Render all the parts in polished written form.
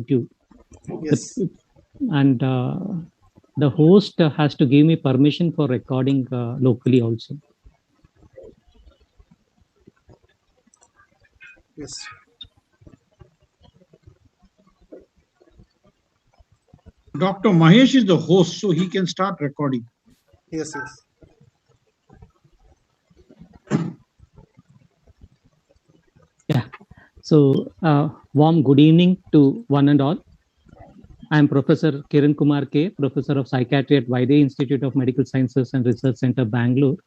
YouTube. Yes. And the host has to give me permission for recording locally also. Yes. Dr. Mahesh is the host, so he can start recording. Yes, yes. Yeah. So, warm good evening to one and all. I am Professor Kiran Kumar K, Professor of Psychiatry at Vaidya Institute of Medical Sciences and Research Center, Bangalore,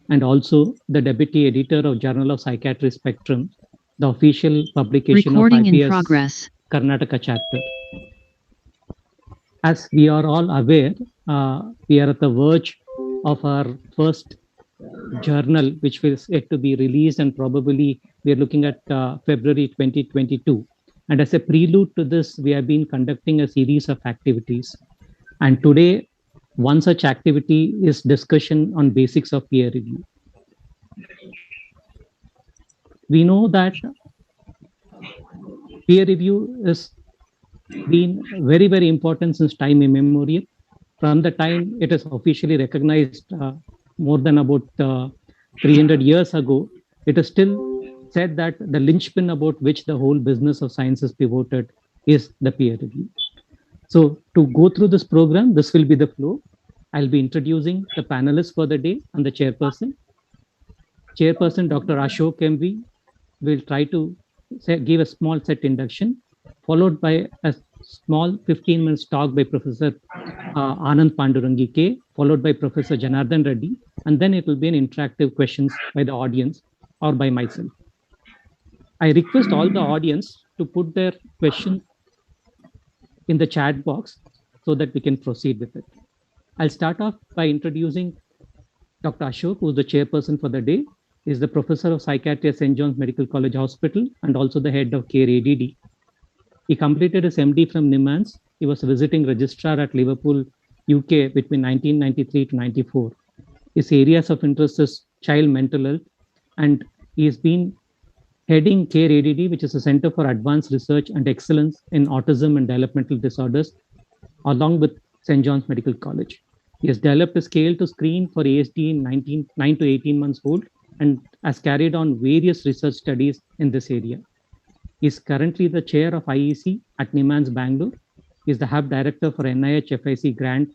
and also the Deputy Editor of Journal of Psychiatry Spectrum, the official publication Recording of IPS in progress. Karnataka chapter. As we are all aware, we are at the verge of our first journal, which is yet to be released, and probably we are looking at February 2022. And as a prelude to this, we have been conducting a series of activities. And today, one such activity is discussion on basics of peer review. We know that peer review has been very, very important since time immemorial. From the time it is officially recognized more than about 300 years ago, it is still said that the linchpin about which the whole business of science is pivoted is the peer review. So to go through this program, this will be the flow. I'll be introducing the panelists for the day and the chairperson. Chairperson Dr. Ashok MV will try to give a small set induction, followed by a small 15 minutes talk by Professor Anand Pandurangi K, followed by Professor Janardhan Reddy, and then it will be an interactive questions by the audience or by myself. I request all the audience to put their questions in the chat box so that we can proceed with it. I'll start off by introducing Dr. Ashok, who is the chairperson for the day. He is the professor of psychiatry at St. John's Medical College Hospital and also the head of CARE ADD. He completed his MD from NIMHANS. He was a visiting registrar at Liverpool, UK between 1993 to 94. His areas of interest is child mental health, and he has been heading CARE ADD, which is a Center for Advanced Research and Excellence in Autism and Developmental Disorders, along with St. John's Medical College. He has developed a scale to screen for ASD in 9 to 18 months old and has carried on various research studies in this area. He is currently the chair of IEC at NIMHANS Bangalore. He is the hub director for NIH FIC grant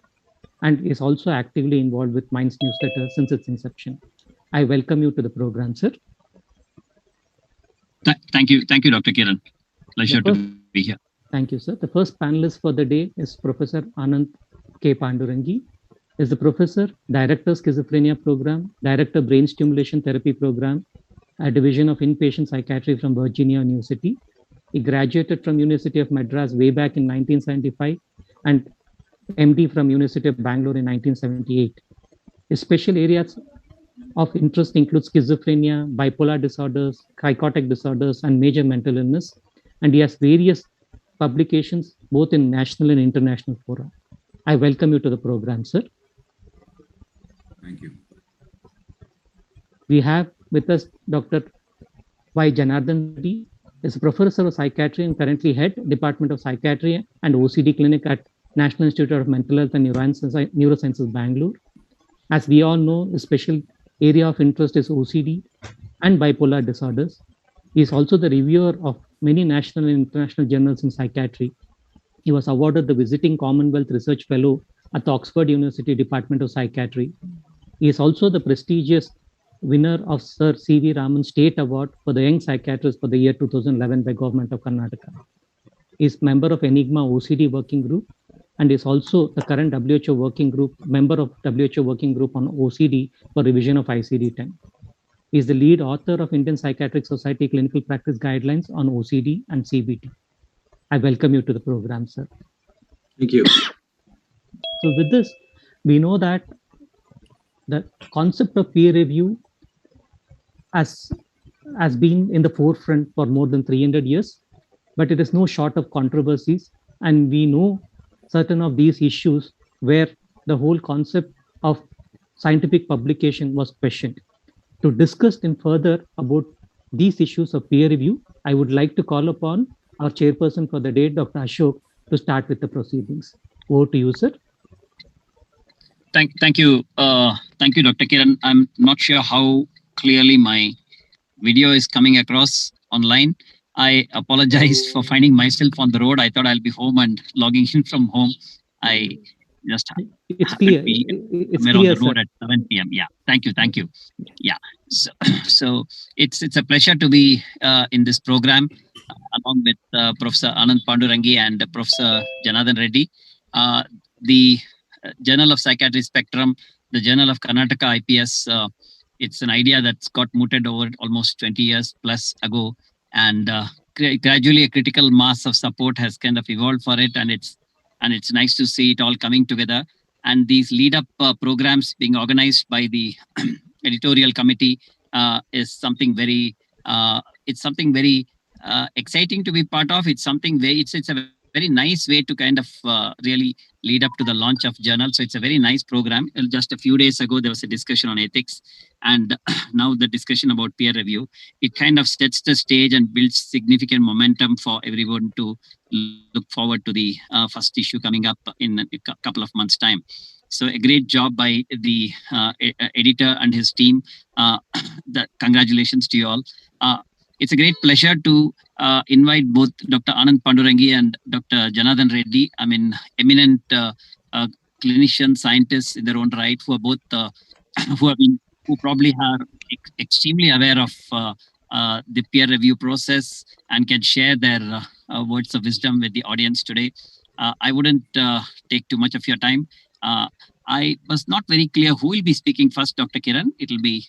and is also actively involved with Minds newsletter since its inception. I welcome you to the program, sir. Thank you, Dr. Kiran. Pleasure to be here. Thank you, sir. The first panelist for the day is Professor Anand K. Pandurangi. Is the professor, director schizophrenia program, director brain stimulation therapy program, a division of inpatient psychiatry from Virginia University. He graduated from University of Madras way back in 1975 and MD from University of Bangalore in 1978. His special areas of interest include schizophrenia, bipolar disorders, psychotic disorders, and major mental illness. And he has various publications both in national and international fora. I welcome you to the program, sir. Thank you. We have with us Dr. Y. Janardhan Reddy, is a professor of psychiatry and currently head Department of Psychiatry and OCD Clinic at National Institute of Mental Health and Neurosciences, Bangalore. As we all know, the special area of interest is OCD and bipolar disorders. He is also the reviewer of many national and international journals in psychiatry. He was awarded the Visiting Commonwealth Research Fellow at the Oxford University Department of Psychiatry. He is also the prestigious winner of Sir C.V. Raman State Award for the Young Psychiatrist for the year 2011 by Government of Karnataka. He is member of Enigma OCD Working Group and is also the current WHO Working Group, member of WHO Working Group on OCD for revision of ICD-10. He is the lead author of Indian Psychiatric Society Clinical Practice Guidelines on OCD and CBT. I welcome you to the program, sir. Thank you. So with this, we know that the concept of peer review has been in the forefront for more than 300 years, but it is no short of controversies. And we know certain of these issues where the whole concept of scientific publication was questioned. To discuss in further about these issues of peer review, I would like to call upon our chairperson for the day, Dr. Ashok, to start with the proceedings. Over to you, sir. Thank you, Dr. Kiran. I'm not sure how clearly my video is coming across online. I apologize for finding myself on the road. I thought I'll be home and logging in from home. I just It's happened clear. to be It's somewhere on clear, the road sir. at 7 p.m. Yeah, thank you. Yeah, so it's a pleasure to be in this program along with Professor Anand Pandurangi and Professor Janardhan Reddy. The Journal of Psychiatry Spectrum, the Journal of Karnataka IPS. It's an idea that's got mooted over almost 20 years plus ago, and gradually a critical mass of support has kind of evolved for it, and it's nice to see it all coming together. And these lead-up programs being organized by the editorial committee is something very exciting to be part of. It's something it's a very nice way to kind of really lead up to the launch of journal. So it's a very nice program. Just a few days ago, there was a discussion on ethics, and now the discussion about peer review. It kind of sets the stage and builds significant momentum for everyone to look forward to the first issue coming up in a couple of months' time. So a great job by the editor and his team. Congratulations to you all. It's a great pleasure to invite both Dr. Anand Pandurangi and Dr. Janardhan Reddy. I mean, eminent clinicians, scientists in their own right, who are both who probably are extremely aware of the peer review process and can share their words of wisdom with the audience today. I wouldn't take too much of your time. I was not very clear who will be speaking first, Dr. Kiran. It'll be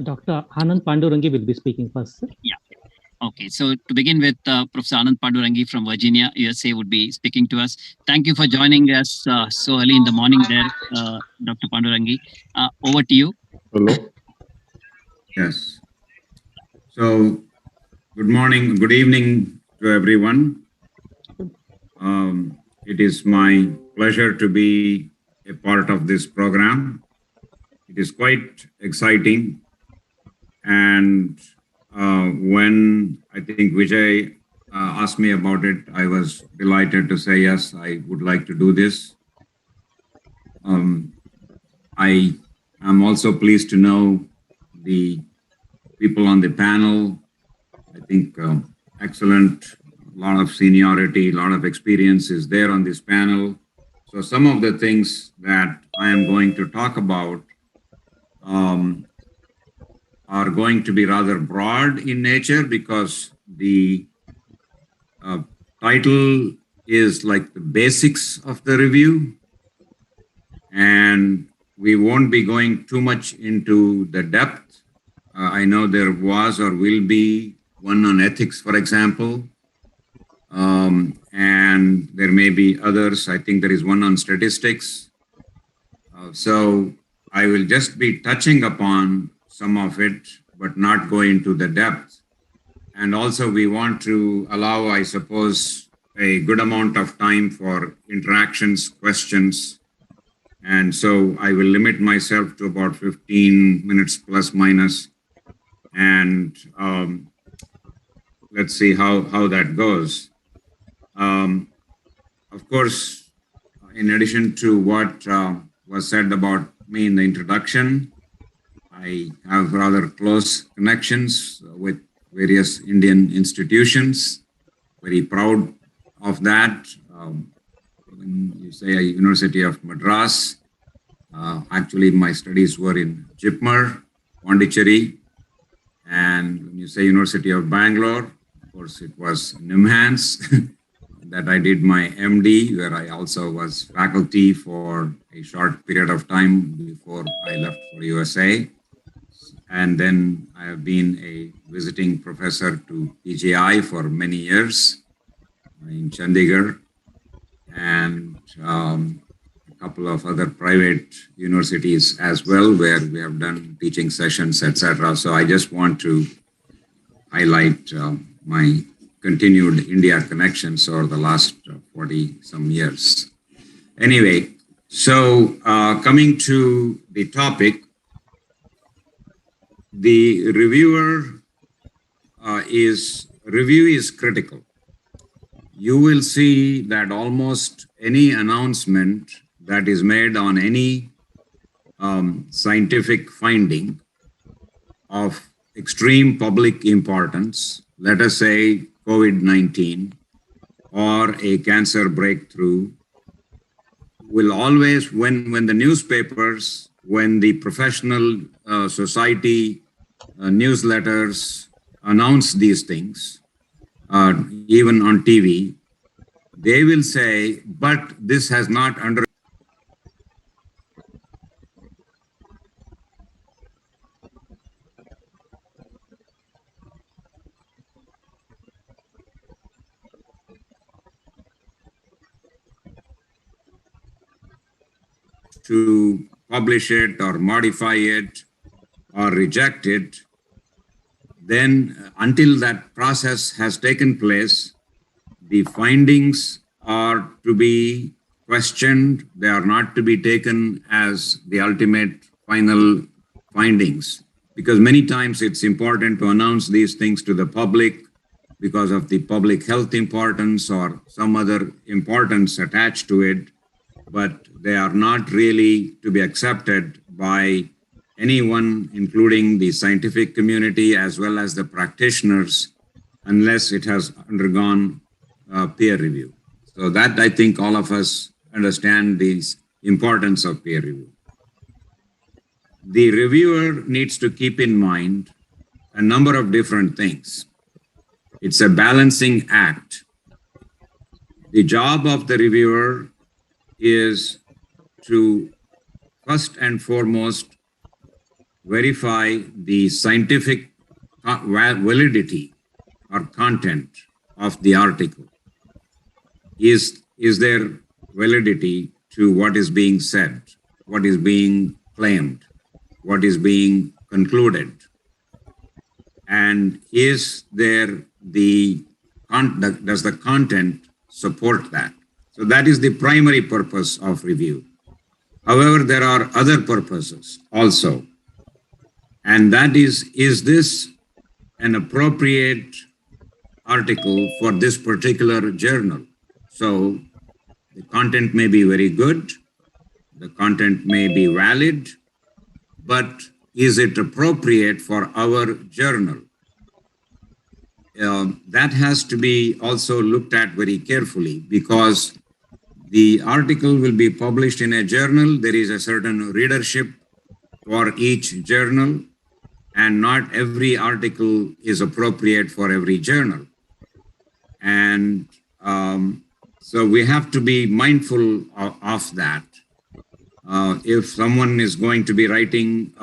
Dr. Anand Pandurangi will be speaking first, sir. Yeah. Okay. So to begin with, Professor Anand Pandurangi from Virginia, USA would be speaking to us. Thank you for joining us so early in the morning there, Dr. Pandurangi. Over to you. Hello. Yes. So good morning, good evening to everyone. It is my pleasure to be a part of this program. It is quite exciting. And when I think Vijay asked me about it, I was delighted to say, yes, I would like to do this. I am also pleased to know the people on the panel. I think excellent, a lot of seniority, a lot of experience is there on this panel. So some of the things that I am going to talk about are going to be rather broad in nature because the title is like the basics of the review, and we won't be going too much into the depth. I know there was or will be one on ethics, for example, and there may be others. I think there is one on statistics. So I will just be touching upon some of it, but not go into the depth. And also we want to allow, I suppose, a good amount of time for interactions, questions. And so I will limit myself to about 15 minutes plus minus. And let's see how that goes. Of course, in addition to what was said about me in the introduction, I have rather close connections with various Indian institutions. Very proud of that. When you say a University of Madras, actually my studies were in Jipmer, Pondicherry. And when you say University of Bangalore, of course it was NIMHANS that I did my MD, where I also was faculty for a short period of time before I left for USA. And then I have been a visiting professor to PGI for many years in Chandigarh, and a couple of other private universities as well, where we have done teaching sessions, etc. So I just want to highlight my continued India connections over the last 40 some years. Anyway, so coming to the topic, the review is critical. you will see that almost any announcement that is made on any scientific finding of extreme public importance, let us say COVID-19 or a cancer breakthrough, will always, when the newspapers, when the professional society newsletters announce these things, even on TV, they will say, but this has not under to publish it or modify it or reject it, then until that process has taken place, the findings are to be questioned. They are not to be taken as the ultimate final findings, because many times it's important to announce these things to the public because of the public health importance or some other importance attached to it, but they are not really to be accepted by anyone, including the scientific community as well as the practitioners, unless it has undergone peer review. So that I think all of us understand the importance of peer review. The reviewer needs to keep in mind a number of different things. It's a balancing act. The job of the reviewer is to first and foremost verify the scientific validity or content of the article. Is there validity to what is being said, what is being claimed, what is being concluded? And is there does the content support that? So that is the primary purpose of review. However, there are other purposes also. And that is this an appropriate article for this particular journal? So the content may be very good, the content may be valid, but is it appropriate for our journal? That has to be also looked at very carefully, because the article will be published in a journal. There is a certain readership for each journal, and not every article is appropriate for every journal. And so we have to be mindful of that. If someone is going to be writing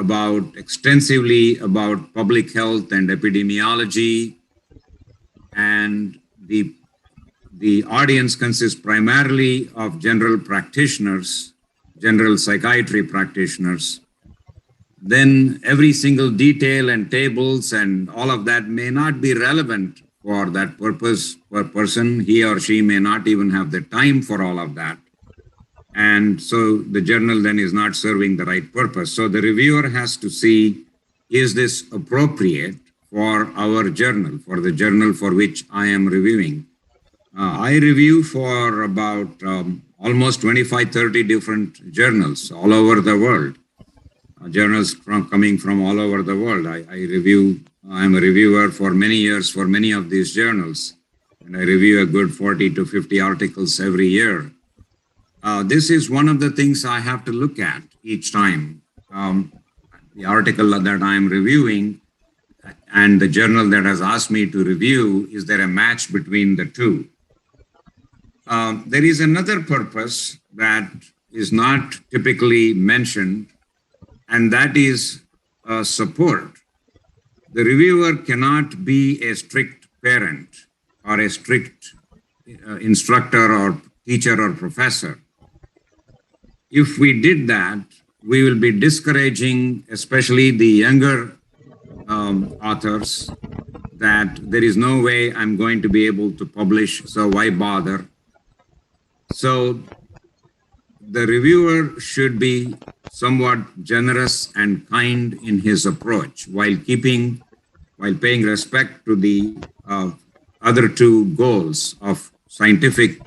extensively about public health and epidemiology, and the audience consists primarily of general practitioners, general psychiatry practitioners, then every single detail and tables and all of that may not be relevant for that purpose per person. He or she may not even have the time for all of that. And so the journal then is not serving the right purpose. So the reviewer has to see, is this appropriate for our journal, for the journal for which I am reviewing? I review for about almost 25, 30 different journals all over the world. Journals coming from all over the world. I'm a reviewer for many years for many of these journals, and I review a good 40 to 50 articles every year. This is one of the things I have to look at each time. The article that I'm reviewing and the journal that has asked me to review, is there a match between the two? There is another purpose that is not typically mentioned, and that is support. The reviewer cannot be a strict parent or a strict instructor or teacher or professor. If we did that, we will be discouraging, especially the younger authors, that there is no way I'm going to be able to publish, so why bother? So the reviewer should be somewhat generous and kind in his approach, while paying respect to the other two goals of scientific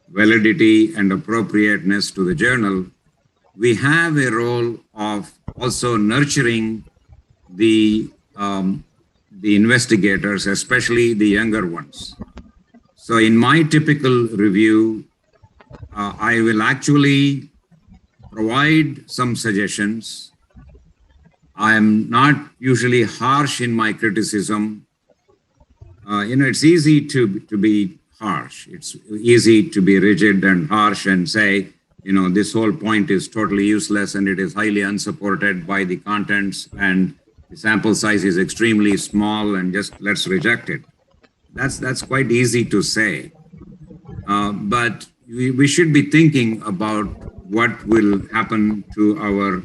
validity and appropriateness to the journal, we have a role of also nurturing the investigators, especially the younger ones. So in my typical review, I will actually provide some suggestions. I am not usually harsh in my criticism. It's easy to be harsh. It's easy to be rigid and harsh and say, this whole point is totally useless and it is highly unsupported by the contents and the sample size is extremely small and just let's reject it. That's quite easy to say. But we should be thinking about what will happen to our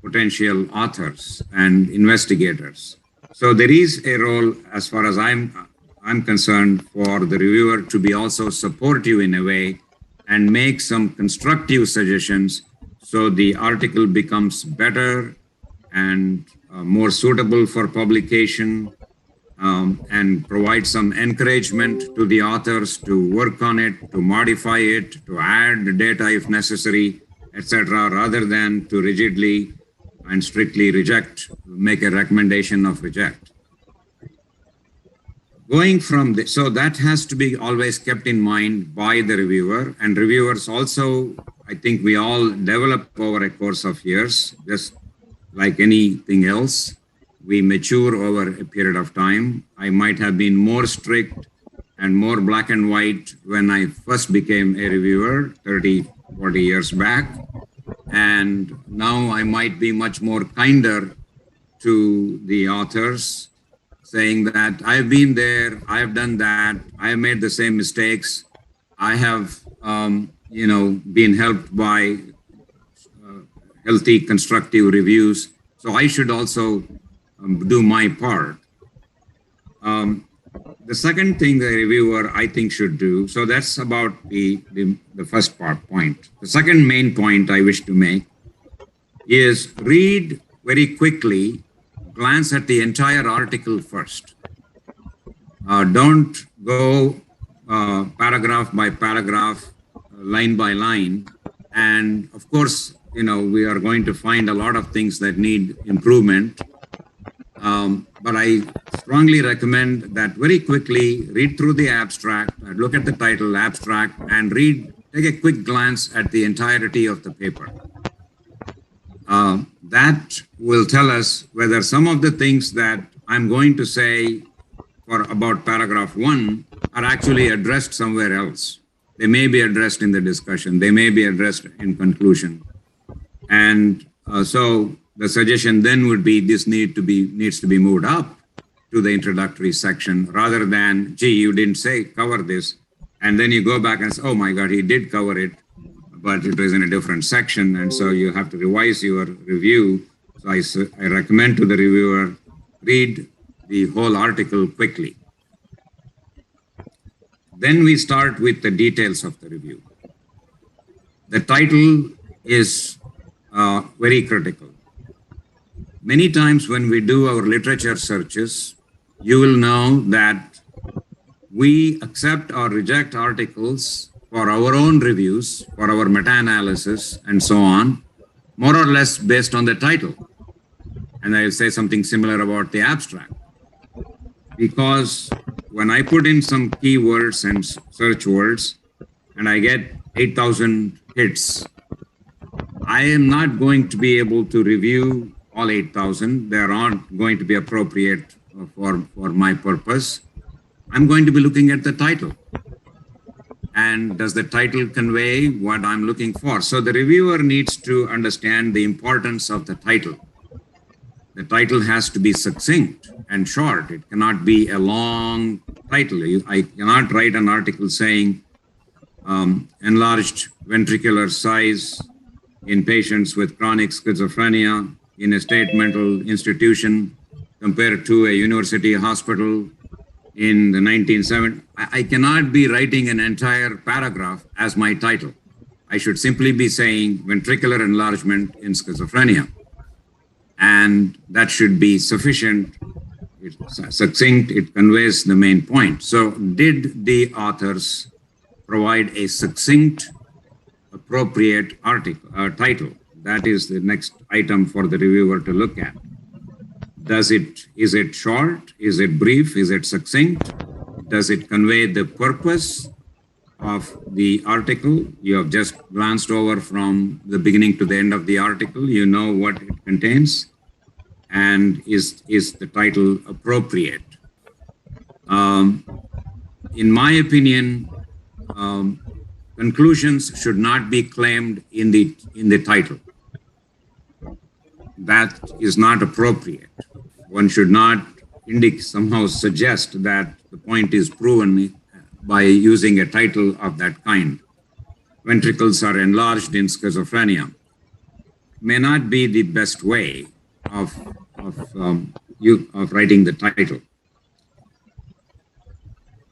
potential authors and investigators. So there is a role, as far as I'm concerned, for the reviewer to be also supportive in a way and make some constructive suggestions so the article becomes better and more suitable for publication, and provide some encouragement to the authors to work on it, to modify it, to add data if necessary, etc., rather than to rigidly and strictly reject, make a recommendation of reject. Going from this, so that has to be always kept in mind by the reviewer, and reviewers also, I think we all develop over a course of years, just like anything else. We mature over a period of time. I might have been more strict and more black and white when I first became a reviewer 30, 40 years back. And now I might be much more kinder to the authors, saying that I've been there, I've done that, I've made the same mistakes. I have, been helped by healthy, constructive reviews. So I should also do my part. The second thing the reviewer, I think, should do, so that's about the first point. The second main point I wish to make is read very quickly, glance at the entire article first. Don't go paragraph by paragraph, line by line. And of course, we are going to find a lot of things that need improvement. But I strongly recommend that very quickly read through the abstract, look at the title, abstract, and take a quick glance at the entirety of the paper. That will tell us whether some of the things that I'm going to say about paragraph 1 are actually addressed somewhere else. They may be addressed in the discussion. They may be addressed in conclusion. And so the suggestion then would be this needs to be moved up to the introductory section rather than, gee, you didn't cover this. And then you go back and say, oh my God, he did cover it, but it was in a different section. And so you have to revise your review. So I recommend to the reviewer, read the whole article quickly. Then we start with the details of the review. The title is very critical. Many times when we do our literature searches, you will know that we accept or reject articles for our own reviews, for our meta-analysis, and so on, more or less based on the title. And I'll say something similar about the abstract. Because when I put in some keywords and search words, and I get 8,000 hits, I am not going to be able to review all 8,000. They aren't going to be appropriate for my purpose. I'm going to be looking at the title. And does the title convey what I'm looking for? So the reviewer needs to understand the importance of the title. The title has to be succinct and short. It cannot be a long title. I cannot write an article saying enlarged ventricular size in patients with chronic schizophrenia in a state mental institution compared to a university hospital in the 1970s. I cannot be writing an entire paragraph as my title. I should simply be saying ventricular enlargement in schizophrenia. And that should be sufficient. It's succinct, it conveys the main point. So did the authors provide a succinct, appropriate title. That is the next item for the reviewer to look at. Is it short? Is it brief? Is it succinct? Does it convey the purpose of the article? You have just glanced over from the beginning to the end of the article. You know what it contains. And is the title appropriate? In my opinion, conclusions should not be claimed in the title. That is not appropriate. One should not somehow suggest that the point is proven by using a title of that kind. Ventricles are enlarged in schizophrenia may not be the best way of writing the title.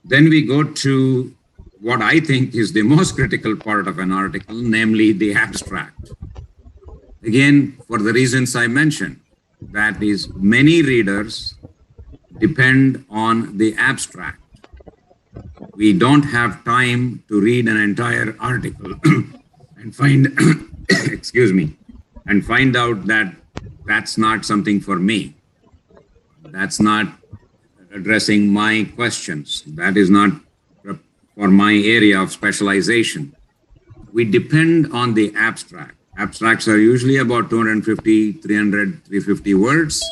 Then we go to what I think is the most critical part of an article, namely the abstract. Again, for the reasons I mentioned, that is, many readers depend on the abstract. We don't have time to read an entire article and find, excuse me, and find out that that's not something for me. That's not addressing my questions. That is not for my area of specialization. We depend on the abstract. Abstracts are usually about 250, 300, 350 words,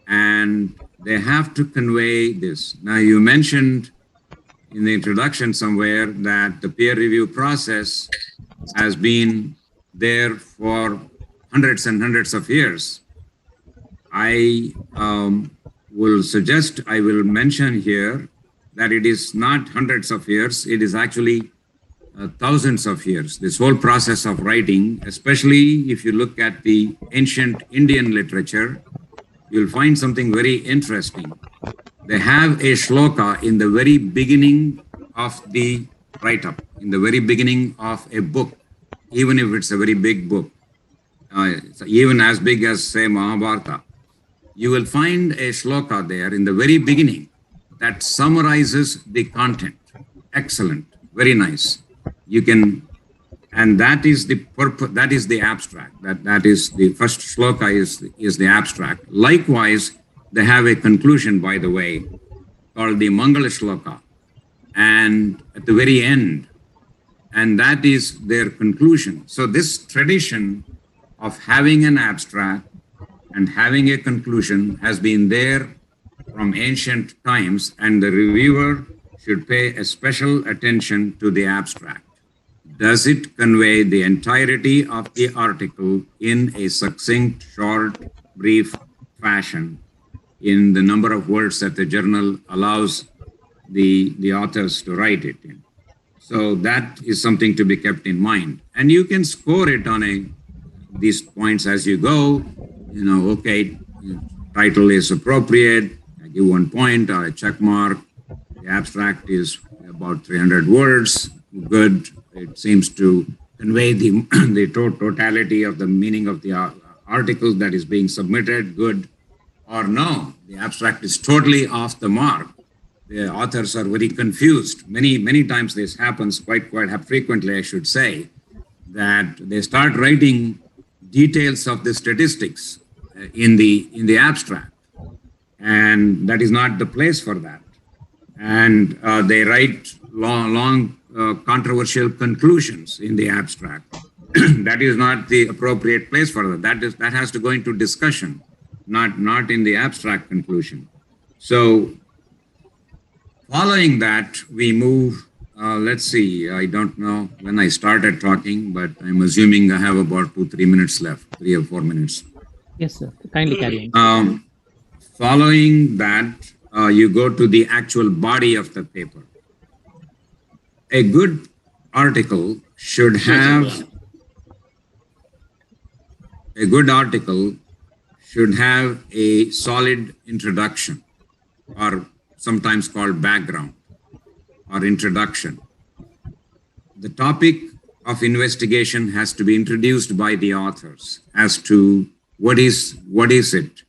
and they have to convey this. Now, you mentioned in the introduction somewhere that the peer review process has been there for hundreds and hundreds of years. I will mention here that it is not hundreds of years, it is actually thousands of years. This whole process of writing, especially if you look at the ancient Indian literature, you'll find something very interesting. They have a shloka in the very beginning of the write-up, in the very beginning of a book, even if it's a very big book, even as big as, say, Mahabharata. You will find a shloka there in the very beginning that summarizes the content. Excellent, very nice. You can, and that is the purpose, that is the abstract. That is the first shloka is the abstract. Likewise, they have a conclusion, by the way, called the Mangala Shloka, and at the very end, and that is their conclusion. So this tradition of having an abstract and having a conclusion has been there from ancient times, and the reviewer should pay a special attention to the abstract. Does it convey the entirety of the article in a succinct, short, brief fashion in the number of words that the journal allows the authors to write it in? So that is something to be kept in mind. And you can score it on these points as you go. You know, okay, title is appropriate, I give 1 point or a check mark. The abstract is about 300 words, good. It seems to convey the totality of the meaning of the article that is being submitted, good. Or no, the abstract is totally off the mark. The authors are very confused. Many times this happens quite frequently, I should say, that they start writing details of the statistics in the abstract, and that is not the place for that. And they write long controversial conclusions in the abstract. That is not the appropriate place for that. That has to go into discussion, not in the abstract conclusion. So following that, we move, let's see, I don't know when I started talking, but I'm assuming I have about 2-3 minutes left, 3 or 4 minutes. Yes, sir. Kindly carry on. Following that, you go to the actual body of the paper. A good article should have a solid introduction, or sometimes called background or introduction. The topic of investigation has to be introduced by the authors as to what is it.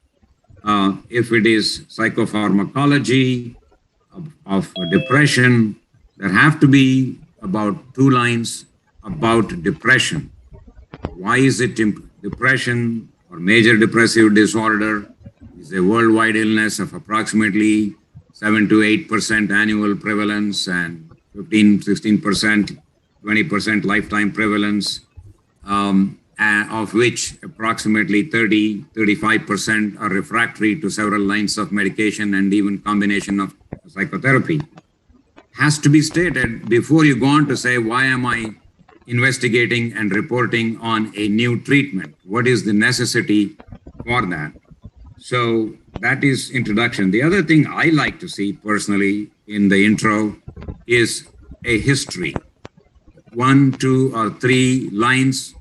If it is psychopharmacology of depression, there have to be about 2 lines about depression. Why is it depression or major depressive disorder is a worldwide illness of approximately 7 to 8% annual prevalence and 15-16%, 20% lifetime prevalence, of which approximately 30-35% are refractory to several lines of medication and even combination of psychotherapy. Has to be stated before you go on to say, why am I investigating and reporting on a new treatment? What is the necessity for that? So that is introduction. The other thing I like to see personally in the intro is a history. 1, 2, or 3 lines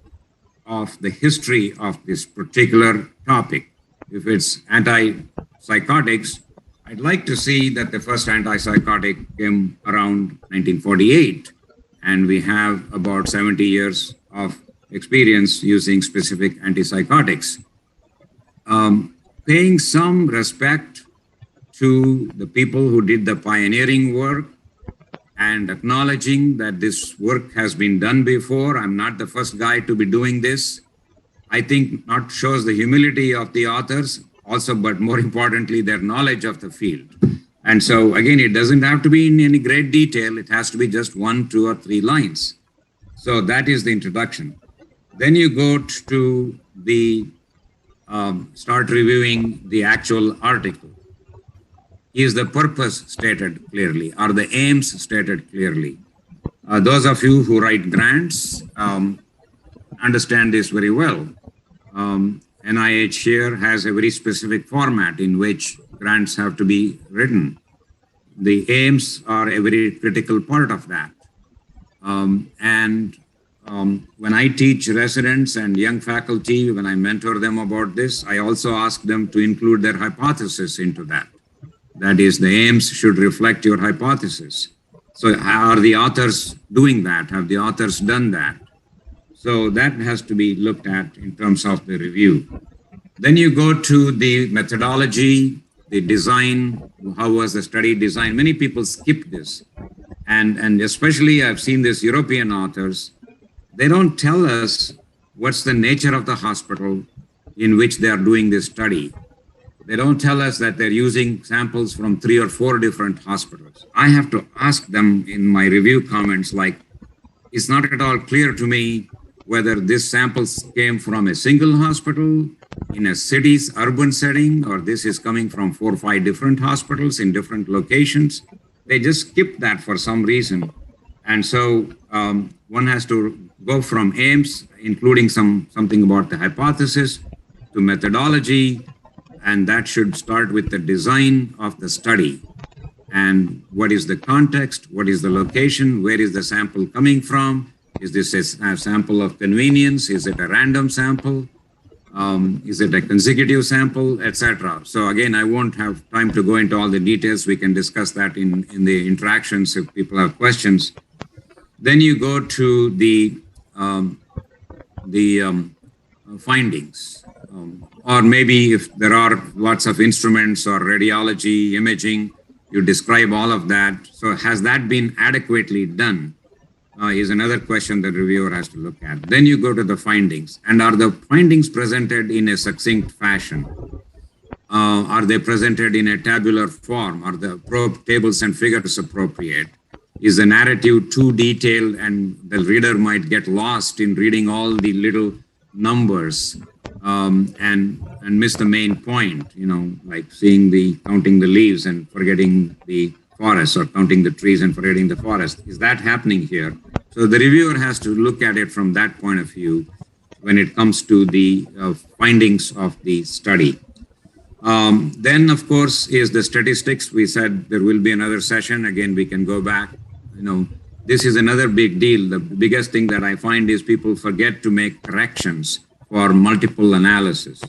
of the history of this particular topic. If it's antipsychotics, I'd like to see that the first antipsychotic came around 1948, and we have about 70 years of experience using specific antipsychotics. Paying some respect to the people who did the pioneering work and acknowledging that this work has been done before. I'm not the first guy to be doing this. I think not shows the humility of the authors also, but more importantly, their knowledge of the field. And so again, it doesn't have to be in any great detail. It has to be just 1, 2, or 3 lines. So that is the introduction. Then you go to the start reviewing the actual article. Is the purpose stated clearly? Are the aims stated clearly? Those of you who write grants understand this very well. NIH here has a very specific format in which grants have to be written. The aims are a very critical part of that. When I teach residents and young faculty, when I mentor them about this, I also ask them to include their hypothesis into that. That is, the aims should reflect your hypothesis. So are the authors doing that? Have the authors done that? So that has to be looked at in terms of the review. Then you go to the methodology, the design, how was the study designed? Many people skip this. And especially I've seen this European authors, they don't tell us what's the nature of the hospital in which they are doing this study. They don't tell us that they're using samples from 3 or 4 different hospitals. I have to ask them in my review comments, like, it's not at all clear to me whether this samples came from a single hospital in a city's urban setting, or this is coming from 4 or 5 different hospitals in different locations. They just skip that for some reason. And so one has to go from aims, including something about the hypothesis, to methodology, and that should start with the design of the study. And what is the context? What is the location? Where is the sample coming from? Is this a sample of convenience? Is it a random sample? Is it a consecutive sample, etc.? So again, I won't have time to go into all the details. We can discuss that in the interactions if people have questions. Then you go to the findings. Or maybe if there are lots of instruments or radiology, imaging, you describe all of that. So has that been adequately done? Is another question that reviewer has to look at. Then you go to the findings. And are the findings presented in a succinct fashion? Are they presented in a tabular form? Are the tables and figures appropriate? Is the narrative too detailed and the reader might get lost in reading all the little numbers and miss the main point, you know, like counting the leaves and forgetting the forest, or counting the trees and forgetting the forest. Is that happening here? So the reviewer has to look at it from that point of view when it comes to the findings of the study. Then, of course, is the statistics. We said there will be another session. Again, we can go back. You know, this is another big deal. The biggest thing that I find is people forget to make corrections for multiple analysis.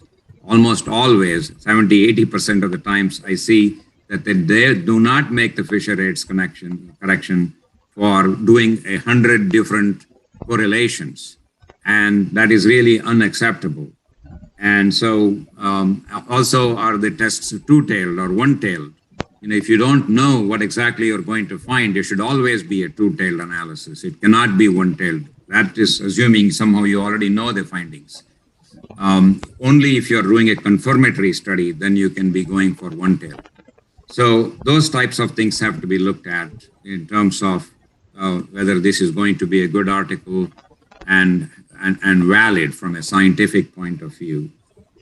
Almost always, 70-80% of the times, I see that they do not make the Fisher rates correction for doing 100 different correlations. And that is really unacceptable. And so also, are the tests two-tailed or one-tailed? if you don't know what exactly you're going to find, it should always be a two-tailed analysis. It cannot be one-tailed. That is assuming somehow you already know the findings. Only if you're doing a confirmatory study, then you can be going for one-tail. So those types of things have to be looked at in terms of whether this is going to be a good article and valid from a scientific point of view.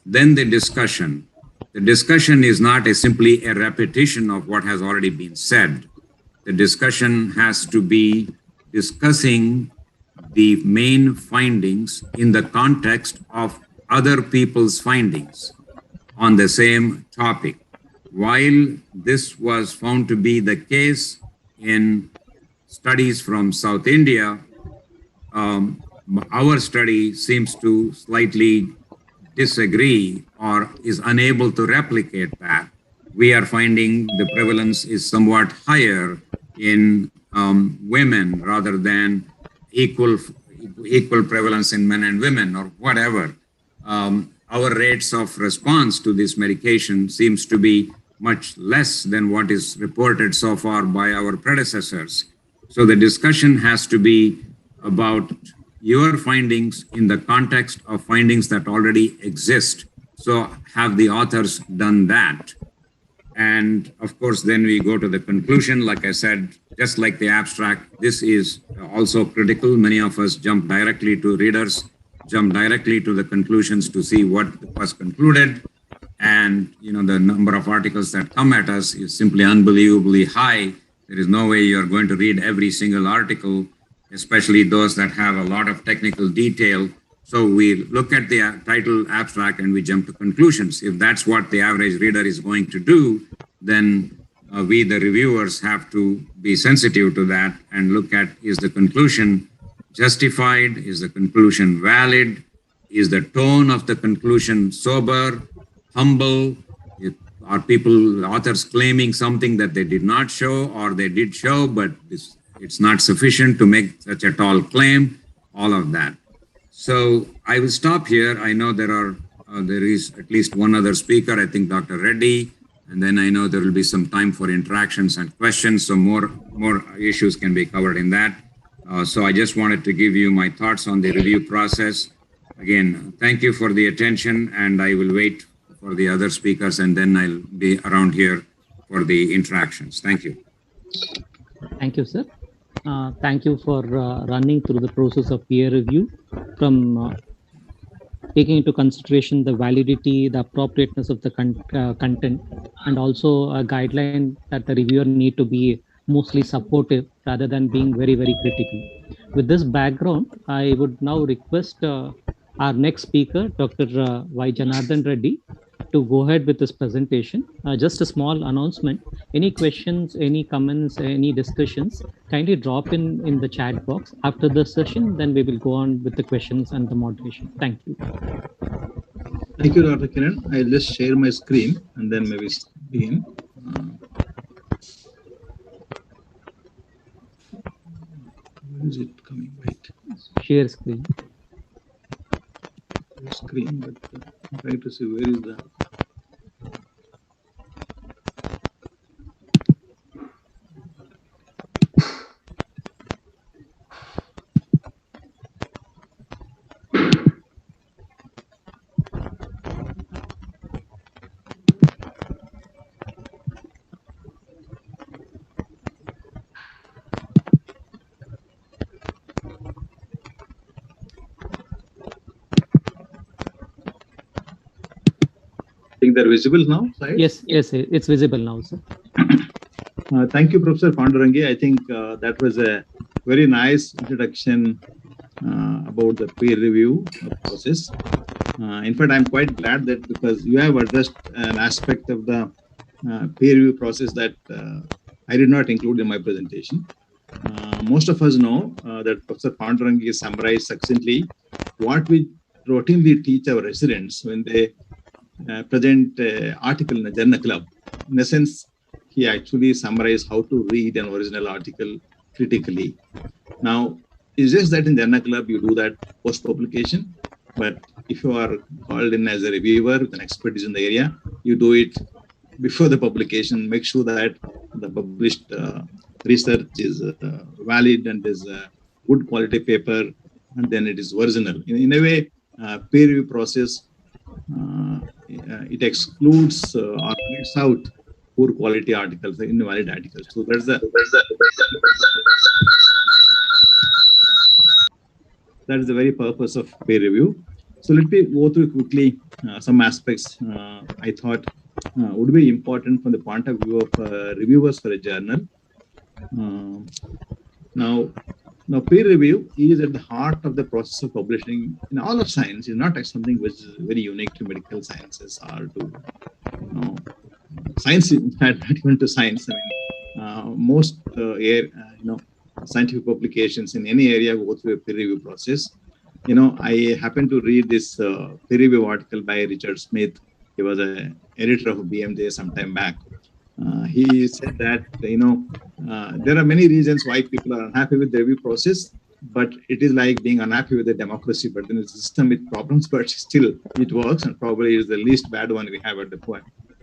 Then the discussion. The discussion is not simply a repetition of what has already been said. The discussion has to be discussing the main findings in the context of other people's findings on the same topic. While this was found to be the case in studies from South India, our study seems to slightly disagree or is unable to replicate that. We are finding the prevalence is somewhat higher in women rather than equal prevalence in men and women or whatever. Our rates of response to this medication seems to be much less than what is reported so far by our predecessors. So the discussion has to be about your findings in the context of findings that already exist. So have the authors done that? And of course, then we go to the conclusion. Like I said, just like the abstract, this is also critical. Many of us jump directly to readers, jump directly to the conclusions to see what was concluded. And the number of articles that come at us is simply unbelievably high. There is no way you're going to read every single article, especially those that have a lot of technical detail. So we look at the title abstract and we jump to conclusions. If that's what the average reader is going to do, then we, the reviewers, have to be sensitive to that and look at, is the conclusion justified? Is the conclusion valid? Is the tone of the conclusion sober, humble? Are authors claiming something that they did not show or they did show, but it's not sufficient to make such a tall claim? All of that. So I will stop here. I know there is at least one other speaker, I think Dr. Reddy, and then I know there will be some time for interactions and questions, so more issues can be covered in that. So I just wanted to give you my thoughts on the review process. Again, thank you for the attention, and I will wait for the other speakers, and then I'll be around here for the interactions. Thank you. Thank you, sir. Thank you for running through the process of peer review, from taking into consideration the validity, the appropriateness of the content, and also a guideline that the reviewer need to be mostly supportive rather than being very, very critical. With this background, I would now request our next speaker, Dr. Y. Janardhan Reddy, to go ahead with this presentation. Just a small announcement. Any questions, any comments, any discussions, kindly drop in the chat box. After the session, then we will go on with the questions and the moderation. Thank you. Thank you, Dr. Kiran. I'll just share my screen and then maybe begin. Where is it coming? Wait. Share screen. Screen, but I'm trying to see where is the. They're visible now, right? Yes, it's visible now, sir. Thank you, Professor Pandurangi. I think that was a very nice introduction about the peer review process. In fact, I'm quite glad that because you have addressed an aspect of the peer review process that I did not include in my presentation. Most of us know that Professor Pandurangi summarized succinctly what we routinely teach our residents when they present article in a journal club. In a sense, he actually summarized how to read an original article critically. Now, it's just that in journal club, you do that post-publication, but if you are called in as a reviewer with an expertise in the area, you do it before the publication, make sure that the published research is valid and is a good quality paper, and then it is original. In a way, peer review process, it excludes or leaves out poor quality articles, invalid articles. So that's the very purpose of peer review. So let me go through quickly some aspects I thought would be important from the point of view of reviewers for a journal. Now, peer review is at the heart of the process of publishing in all of science. It's not something which is very unique to medical sciences or to science, not even to science. I mean, most scientific publications in any area go through a peer review process. I happened to read this peer review article by Richard Smith. He was an editor of BMJ some time back. He said that, there are many reasons why people are unhappy with the review process, but it is like being unhappy with the democracy, but then it's a system with problems, but still it works, and probably is the least bad one we have at the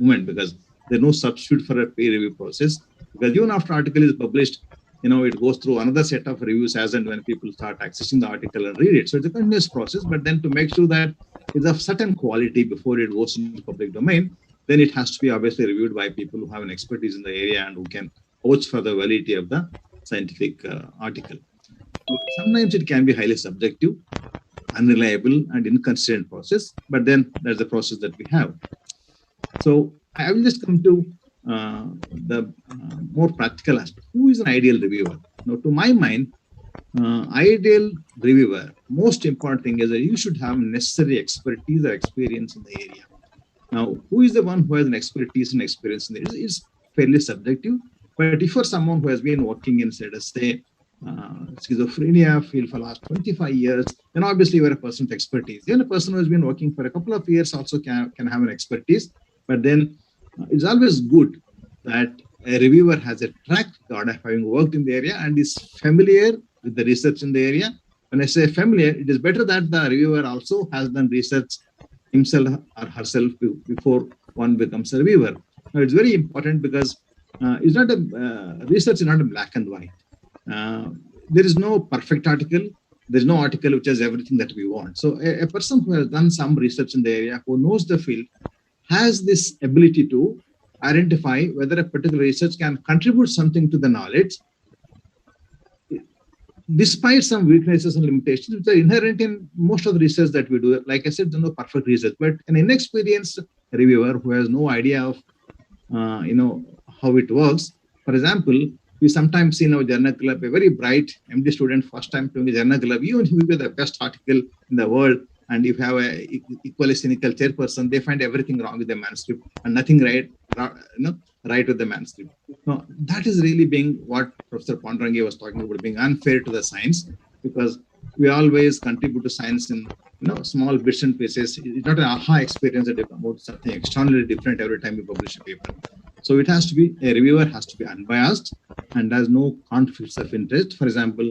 moment, because there's no substitute for a peer review process. Because even after article is published, it goes through another set of reviews as and when people start accessing the article and read it. So it's a continuous process, but then to make sure that it's of certain quality before it goes into the public domain, then it has to be obviously reviewed by people who have an expertise in the area and who can vouch for the validity of the scientific article. So sometimes it can be highly subjective, unreliable, and inconsistent process, but then there's the process that we have. So I will just come to the more practical aspect. Who is an ideal reviewer? Now, to my mind, ideal reviewer, most important thing is that you should have necessary expertise or experience in the area. Now, who is the one who has an expertise and experience in the area? It's fairly subjective. But if you're someone who has been working in, say, schizophrenia field for the last 25 years, then obviously you're a person with expertise. Even a person who has been working for a couple of years also can have an expertise. But then it's always good that a reviewer has a track record of having worked in the area and is familiar with the research in the area. When I say familiar, it is better that the reviewer also has done research himself or herself before one becomes a reviewer. Now, it's very important because it's not research is not a black and white. There is no perfect article. There is no article which has everything that we want. So a person who has done some research in the area, who knows the field, has this ability to identify whether a particular research can contribute something to the knowledge, despite some weaknesses and limitations which are inherent in most of the research that we do. Like I said, there's no perfect research, but an inexperienced reviewer who has no idea of how it works. For example, we sometimes see in our journal club a very bright MD student first time doing a journal club, even if he will be the best article in the world, and if you have a equally cynical chairperson, they find everything wrong with the manuscript and nothing right with the manuscript. Now, that is really being what Professor Pandurangi was talking about, being unfair to the science, because we always contribute to science in small bits and pieces. It's not an aha experience that about something extraordinarily different every time we publish a paper. So it has to be, a reviewer has to be unbiased and has no conflicts of interest. For example,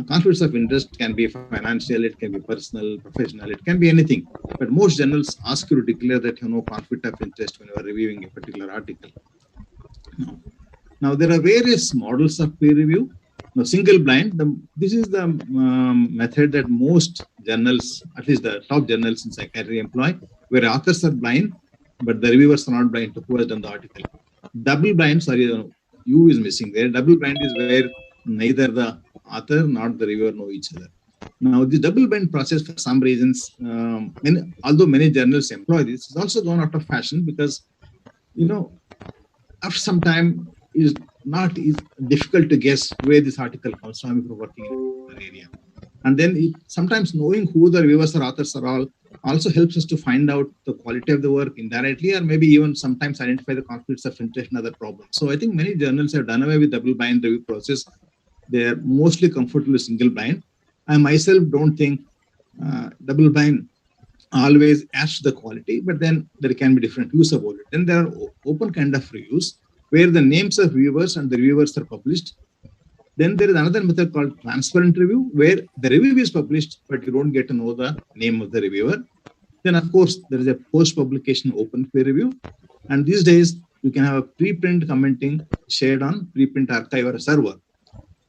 conflicts of interest can be financial, it can be personal, professional, it can be anything. But most journals ask you to declare that you have no conflict of interest when you are reviewing a particular article. Now there are various models of peer review. Now, single blind, this is the method that most journals, at least the top journals in psychiatry, employ, where authors are blind, but the reviewers are not blind to who has done the article. Double blind, U is missing there. Double blind is where neither the author nor the reviewer know each other. Now, the double blind process, for some reasons, although many journals employ this, it's also gone out of fashion because, after some time, it's difficult to guess where this article comes from if you're working in an area. And then sometimes knowing who the reviewers or authors are all also helps us to find out the quality of the work indirectly, or maybe even sometimes identify the conflicts of interest and other problems. So I think many journals have done away with double blind review process. They are mostly comfortable with single blind. I myself don't think double blind always adds to the quality, but then there can be different views about it. Then there are open kind of reviews where the names of reviewers and the reviewers are published. Then there is another method called transparent review, where the review is published, but you don't get to know the name of the reviewer. Then, of course, there is a post-publication open peer review, And these days, you can have a preprint commenting shared on preprint archive or a server.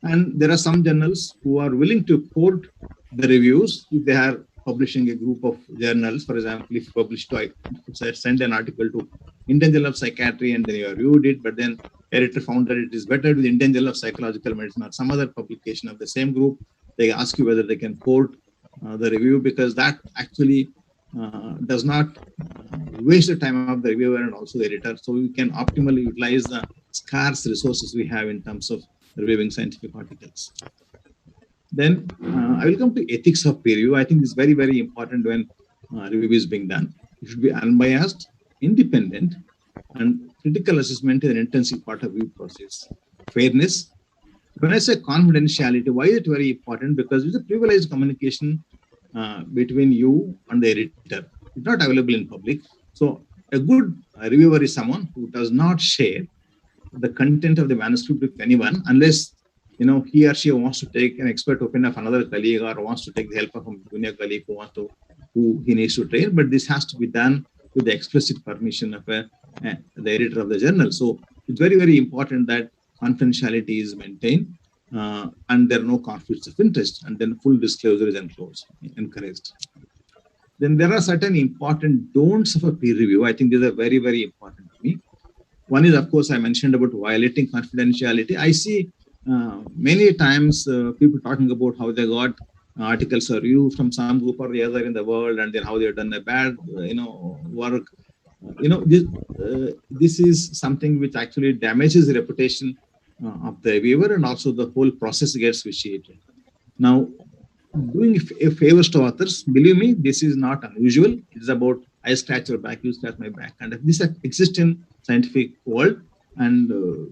And there are some journals who are willing to quote the reviews if they are publishing a group of journals. For example, if you publish to, send an article to Indian Journal of Psychiatry and then you reviewed it, but then editor found that it is better with Indian Journal of Psychological Medicine or some other publication of the same group, they ask you whether they can quote the review, because that actually does not waste the time of the reviewer and also the editor. So you can optimally utilize the scarce resources we have in terms of reviewing scientific articles. Then I will come to ethics of peer review. I think it's very, very important when review is being done. It should be unbiased, independent, and critical assessment is an intensive part of review process. Fairness. When I say confidentiality, why is it very important? Because it's a privileged communication between you and the editor. It's not available in public. So a good reviewer is someone who does not share the content of the manuscript with anyone unless he or she wants to take an expert opinion of another colleague or wants to take the help of a junior colleague who he needs to train. But this has to be done with the explicit permission of the editor of the journal. So it's very, very important that confidentiality is maintained and there are no conflicts of interest, and then full disclosure is encouraged. Then there are certain important don'ts of a peer review. I think these are very, very important to me. One is, of course, I mentioned about violating confidentiality. I see many times people talking about how they got articles or reviews from some group or the other in the world, and then how they have done a bad, work. This is something which actually damages the reputation of the reviewer, and also the whole process gets vitiated. Now, doing favors to authors, believe me, this is not unusual. It's about I scratch your back, you scratch my back, and this exists in scientific world, and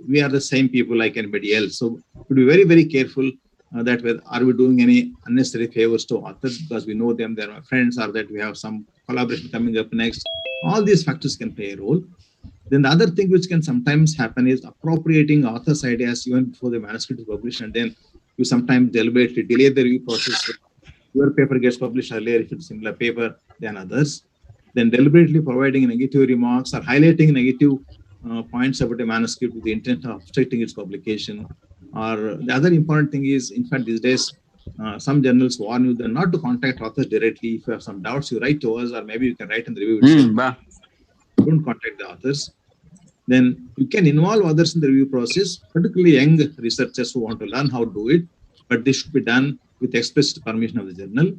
we are the same people like anybody else. So, to be very, very careful that are we doing any unnecessary favors to authors because we know them, they're my friends, or that we have some collaboration coming up next. All these factors can play a role. Then the other thing which can sometimes happen is appropriating authors' ideas even before the manuscript is published, and then you sometimes deliberately delay the review process. Your paper gets published earlier if it's a similar paper than others. Then deliberately providing negative remarks or highlighting negative points about a manuscript with the intent of obstructing its publication. Or the other important thing is, in fact, these days, some journals warn you that not to contact authors directly. If you have some doubts, you write to us, or maybe you can write in the review itself. Don't contact the authors. Then you can involve others in the review process, particularly young researchers who want to learn how to do it, but this should be done with explicit permission of the journal.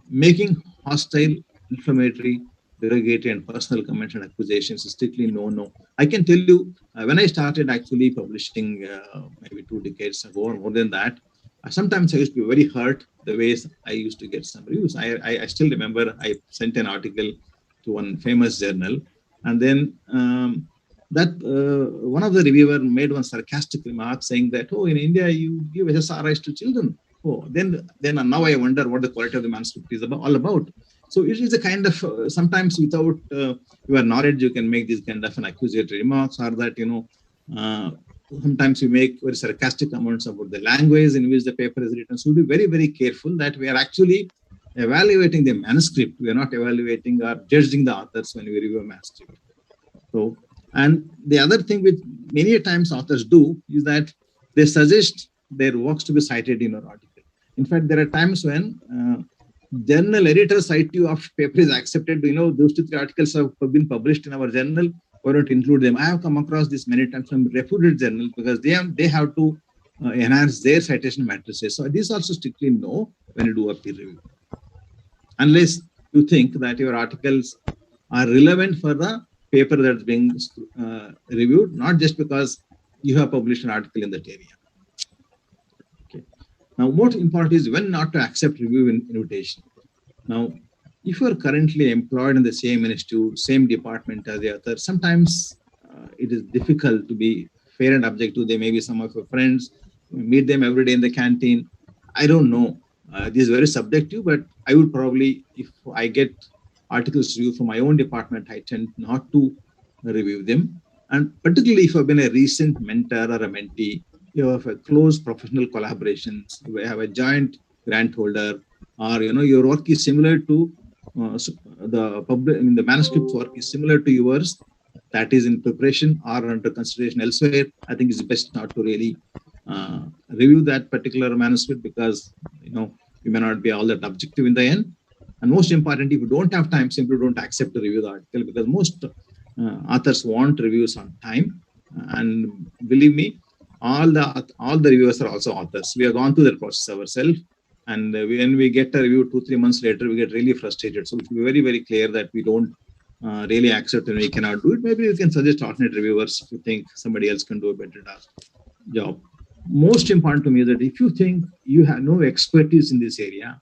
Making hostile, inflammatory, derogatory, and personal comments and accusations is strictly no. I can tell you, when I started actually publishing maybe 2 decades ago or more than that, sometimes I used to be very hurt the ways I used to get some reviews. I still remember I sent an article to one famous journal, and then one of the reviewer made one sarcastic remark saying that, in India you give SSRIs to children. Then now I wonder what the quality of the manuscript is all about. So it is a kind of sometimes without your knowledge you can make these kind of an accusatory remarks, or that sometimes you make very sarcastic comments about the language in which the paper is written. So be very, very careful that we are actually evaluating the manuscript. We are not evaluating or judging the authors when we review a manuscript. So, and the other thing which many times authors do is that they suggest their works to be cited in your article. In fact, there are times when journal editors cite you after paper is accepted. Those 2-3 articles have been published in our journal. Why not include them? I have come across this many times from reputed journals because they have to enhance their citation matrices. So this also strictly no when you do a peer review, unless you think that your articles are relevant for the paper that's being reviewed, not just because you have published an article in that area. Okay. Now, what important is when not to accept review invitation. Now, if you are currently employed in the same institute, same department as the other, sometimes it is difficult to be fair and objective. They may be some of your friends, you meet them every day in the canteen. I don't know. This is very subjective, but I would probably, if I get articles reviewed from my own department, I tend not to review them. And particularly if I've been a recent mentor or a mentee, you have a close professional collaborations, we have a joint grant holder, or your work is similar to the manuscript work is similar to yours, that is in preparation or under consideration elsewhere, I think it's best not to really review that particular manuscript, because you may not be all that objective in the end. And most important, if you don't have time, simply don't accept to review the article, because most authors want reviews on time. And believe me, all the reviewers are also authors. We have gone through that process ourselves. And when we get a review 2-3 months later, we get really frustrated. So it should be very, very clear that we don't really accept and we cannot do it. Maybe we can suggest alternate reviewers if you think somebody else can do a better job. Most important to me is that if you think you have no expertise in this area,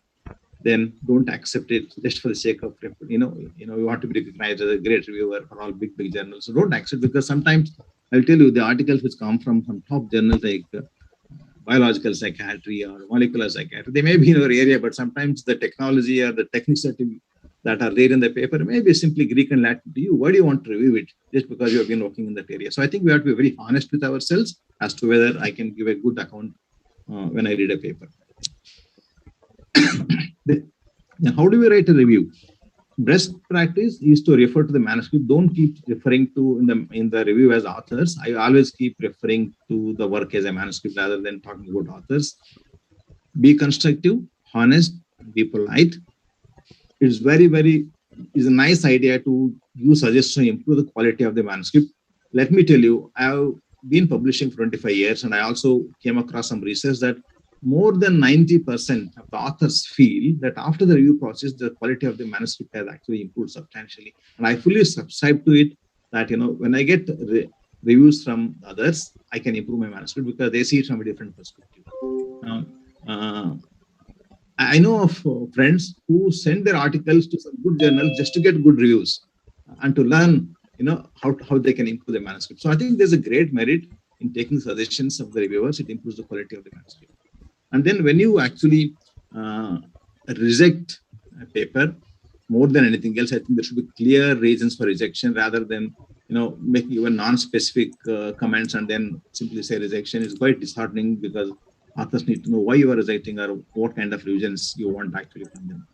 then don't accept it just for the sake of, you want to be recognized as a great reviewer for all big journals. So don't accept, because sometimes I'll tell you the articles which come from some top journals like biological psychiatry or molecular psychiatry, they may be in your area, but sometimes the technology or the techniques that are there in the paper may be simply Greek and Latin to you. Why do you want to review it just because you have been working in that area? So I think we have to be very honest with ourselves as to whether I can give a good account when I read a paper. Then how do we write a review? Best practice is to refer to the manuscript. Don't keep referring to in the review as authors. I always keep referring to the work as a manuscript rather than talking about authors. Be constructive, honest, be polite. It's it's a nice idea to use suggestions to improve the quality of the manuscript. Let me tell you, I've been publishing for 25 years, and I also came across some research that more than 90% of the authors feel that after the review process, the quality of the manuscript has actually improved substantially. And I fully subscribe to it that, when I get reviews from others, I can improve my manuscript because they see it from a different perspective. I know of friends who send their articles to some good journals just to get good reviews and to learn, how they can improve the manuscript. So I think there's a great merit in taking suggestions of the reviewers. It improves the quality of the manuscript. And then when you actually reject a paper, more than anything else, I think there should be clear reasons for rejection rather than, making even non-specific comments and then simply say rejection is quite disheartening, because authors need to know why you are rejecting or what kind of revisions you want actually from them.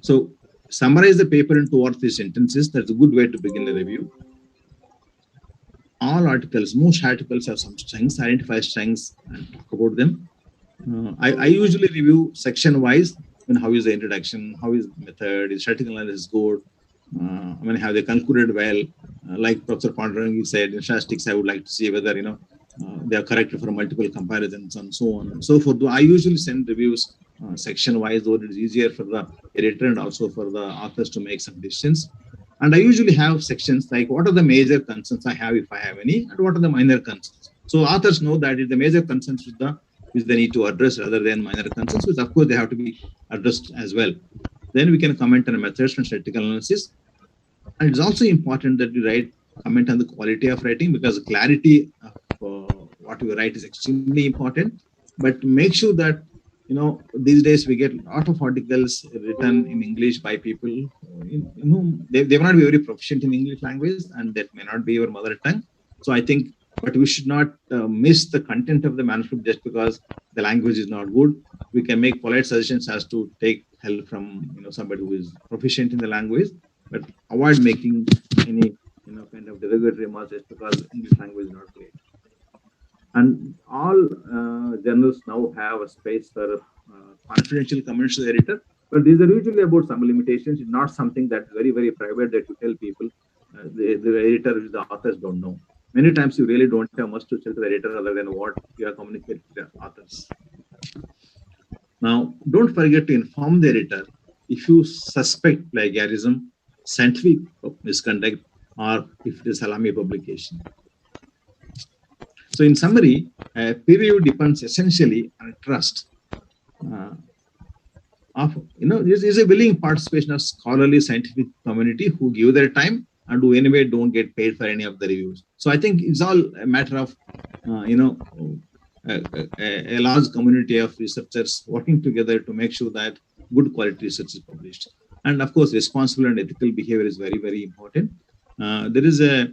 So summarize the paper in 2 or 3 sentences. That's a good way to begin the review. Most articles have some strengths, identify strengths and talk about them. I usually review section-wise. How is the introduction? How is the method? Is statistical analysis good? Have they concluded well? Like Professor Pandurangi said, in statistics, I would like to see whether, they are corrected for multiple comparisons and so on and so forth. I usually send reviews section-wise, though it is easier for the editor and also for the authors to make some decisions. And I usually have sections like what are the major concerns I have, if I have any, and what are the minor concerns. So authors know that the major concerns which they need to address rather than minor concerns, which of course they have to be addressed as well. Then we can comment on methods and statistical analysis. And it's also important that we comment on the quality of writing, because clarity of what you write is extremely important. But make sure that, these days we get a lot of articles written in English by people they may not be very proficient in English language, and that may not be your mother tongue. So I think, but we should not miss the content of the manuscript just because the language is not good. We can make polite suggestions as to take help from somebody who is proficient in the language, but avoid making any kind of derogatory remarks just because English language is not great. And all journals now have a space for confidential comments to the editor, but these are usually about some limitations. It's not something that's very, very private that you tell people. The editor, the authors don't know. Many times you really don't have much to tell to the editor other than what you are communicating to the authors. Now, don't forget to inform the editor if you suspect plagiarism, scientific misconduct, or if it is salami publication. So in summary, peer review depends essentially on trust. This is a willing participation of scholarly scientific community who give their time and who anyway don't get paid for any of the reviews. So I think it's all a matter of, a large community of researchers working together to make sure that good quality research is published. And of course, responsible and ethical behavior is very, very important. There is a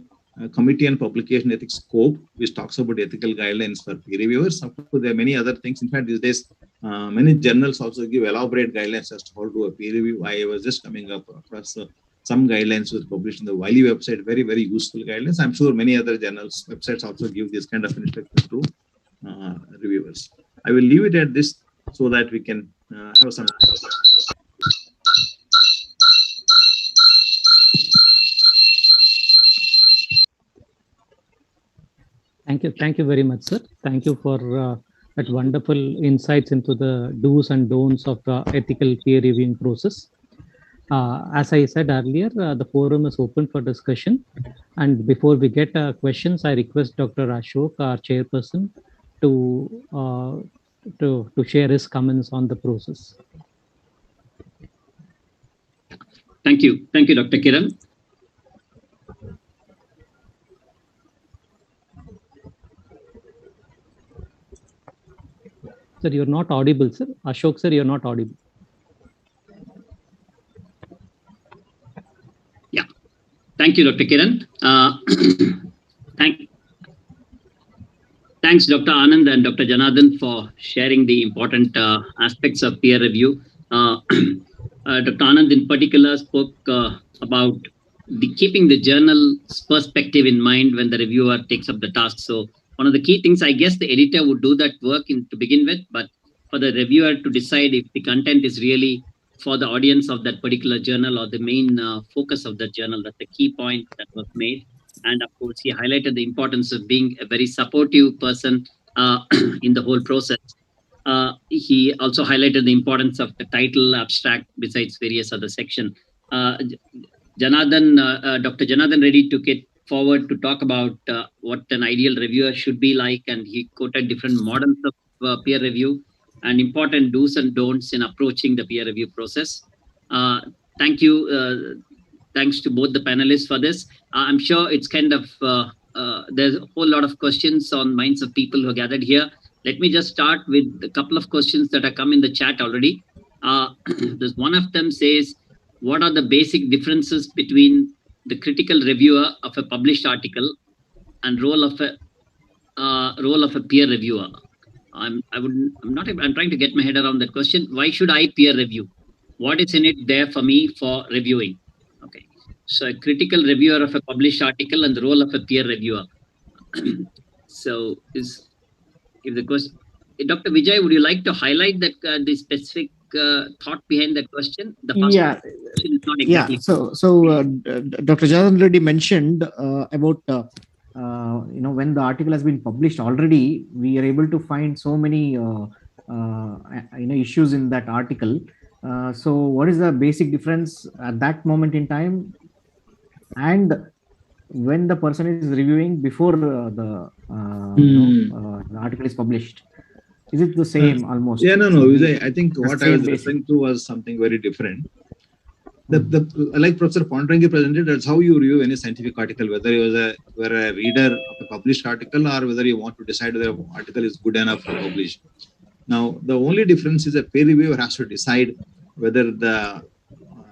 Committee on Publication Ethics scope, which talks about ethical guidelines for peer reviewers. Of course, there are many other things. In fact, these days, Many journals also give elaborate guidelines as to how to do a peer review. I was just coming up across some guidelines was published in the Wiley website, very, very useful guidelines. I'm sure many other journals, websites also give this kind of instructions to reviewers. I will leave it at this so that we can have some. Thank you very much, sir. Thank you for that wonderful insights into the do's and don'ts of ethical peer reviewing process. As I said earlier, the forum is open for discussion. And before we get questions, I request Dr. Ashok, our chairperson, to share his comments on the process. Thank you, Dr. Kiran. Sir, you're not audible, sir. Ashok, sir, you're not audible. Yeah. Thank you, Dr. Kiran. Thanks, Dr. Anand and Dr. Janardhan, for sharing the important aspects of peer review. Dr. Anand in particular spoke about keeping the journal's perspective in mind when the reviewer takes up the task. So one of the key things, I guess the editor would do that work to begin with, but for the reviewer to decide if the content is really for the audience of that particular journal or the main focus of the journal. That's the key point that was made. And of course, he highlighted the importance of being a very supportive person in the whole process. He also highlighted the importance of the title, abstract, besides various other sections. Dr. Janardhan Reddy took it forward to talk about what an ideal reviewer should be like, and he quoted different models of peer review and important do's and don'ts in approaching the peer review process. Thank you. Thanks to both the panelists for this. I'm sure it's kind of, there's a whole lot of questions on minds of people who are gathered here. Let me just start with a couple of questions that have come in the chat already. There's one of them says, what are the basic differences between the critical reviewer of a published article and role of a peer reviewer? I'm trying to get my head around that question. Why should I peer review? What is in it there for me for reviewing? Okay, so a critical reviewer of a published article and the role of a peer reviewer. So if the question, Dr. Vijay, would you like to highlight that the specific thought behind that question? The first question is not exactly. Yeah. So Dr. Janardhan Reddy mentioned about when the article has been published already, we are able to find so many issues in that article. So what is the basic difference at that moment in time and when the person is reviewing before the article is published? Is it the same almost? Yeah, no. Vijay, I think what I was referring to was something very different. Like Professor Pondarangi presented, that's how you review any scientific article, whether you were a reader of a published article or whether you want to decide whether an article is good enough to publish. Now, the only difference is a peer reviewer has to decide whether the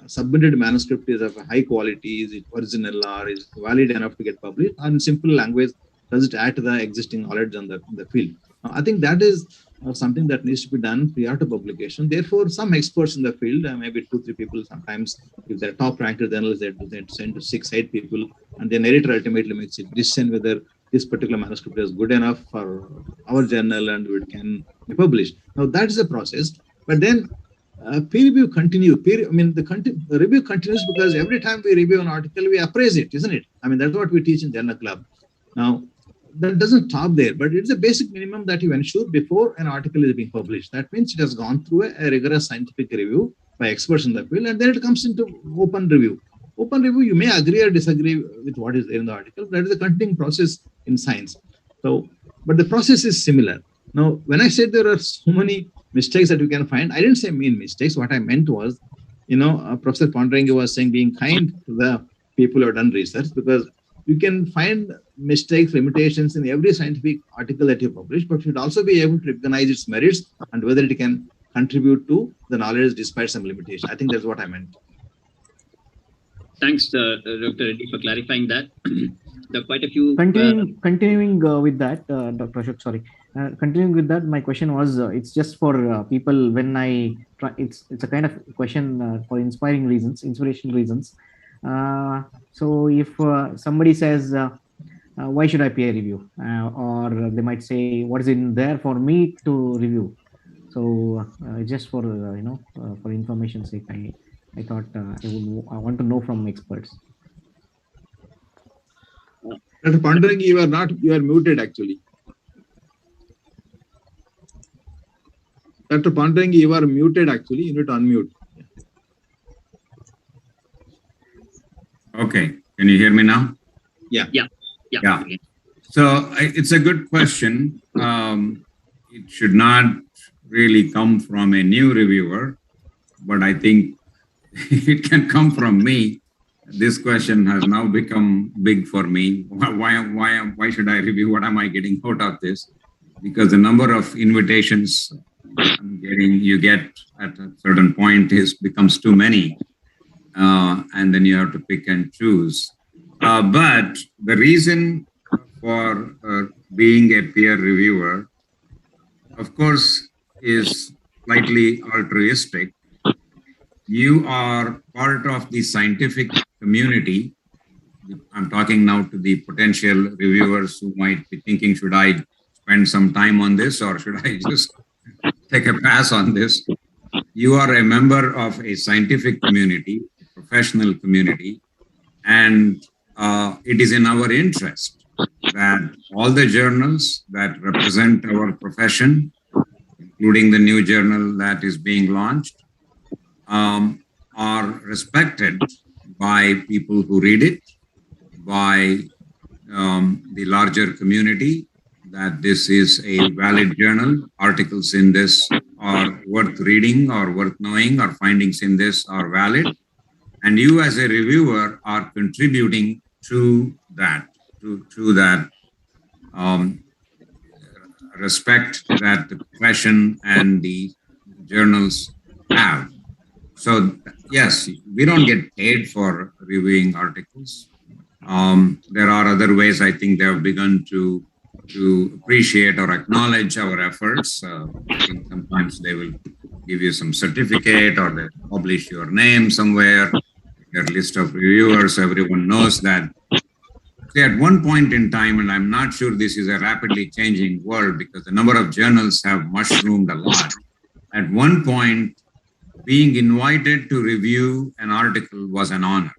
submitted manuscript is of a high quality, is it original, or is valid enough to get published. And in simple language, does it add to the existing knowledge in the field? Now, I think that is something that needs to be done prior to publication. Therefore, some experts in the field, maybe 2-3 people, sometimes if they're top ranked journalists, they send to 6-8 people, and the editor ultimately makes a decision whether this particular manuscript is good enough for our journal and it can be published. Now, that's the process. But then peer review continues. The review continues because every time we review an article, we appraise it, isn't it? I mean, that's what we teach in Journal Club. Now, that doesn't stop there, but it's a basic minimum that you ensure before an article is being published. That means it has gone through a rigorous scientific review by experts in the field, and then it comes into open review. Open review, you may agree or disagree with what is there in the article. That is a continuing process in science. So, but the process is similar. Now, when I said there are so many mistakes that you can find, I didn't say mean mistakes. What I meant was, Professor Pondarangi was saying being kind to the people who have done research, because you can find mistakes, limitations in every scientific article that you publish, but you should also be able to recognize its merits and whether it can contribute to the knowledge despite some limitation. I think that's what I meant. Thanks, Dr. Reddy, for clarifying that. There are quite a few. Continuing with that, Dr. Ashok, sorry. continuing with that, my question was, it's just for people when I try, it's a kind of question for inspiration reasons. So if somebody says, why should I peer review? Or they might say, what is in there for me to review? So just for for information's sake, I thought I want to know from experts. Dr. Pandurangi, you are muted actually. Dr. Pandurangi, you are muted actually. You need to unmute. Okay. Can you hear me now? Yeah. So it's a good question. It should not really come from a new reviewer, but I think it can come from me. This question has now become big for me. Why should I review? What am I getting out of this? Because the number of invitations you get at a certain point becomes too many, and then you have to pick and choose. But the reason for being a peer reviewer, of course, is slightly altruistic. You are part of the scientific community. I'm talking now to the potential reviewers who might be thinking, should I spend some time on this or should I just take a pass on this? You are a member of a scientific community, a professional community, and it is in our interest that all the journals that represent our profession, including the new journal that is being launched, are respected by people who read it, by the larger community, that this is a valid journal, articles in this are worth reading or worth knowing, or findings in this are valid. And you as a reviewer are contributing to that, to that respect that the profession and the journals have. So yes, we don't get paid for reviewing articles. There are other ways I think they have begun to appreciate or acknowledge our efforts. I think sometimes they will give you some certificate or they publish your name somewhere, your list of reviewers. Everyone knows that. See, at one point in time, and I'm not sure this is a rapidly changing world because the number of journals have mushroomed a lot. At one point, being invited to review an article was an honor.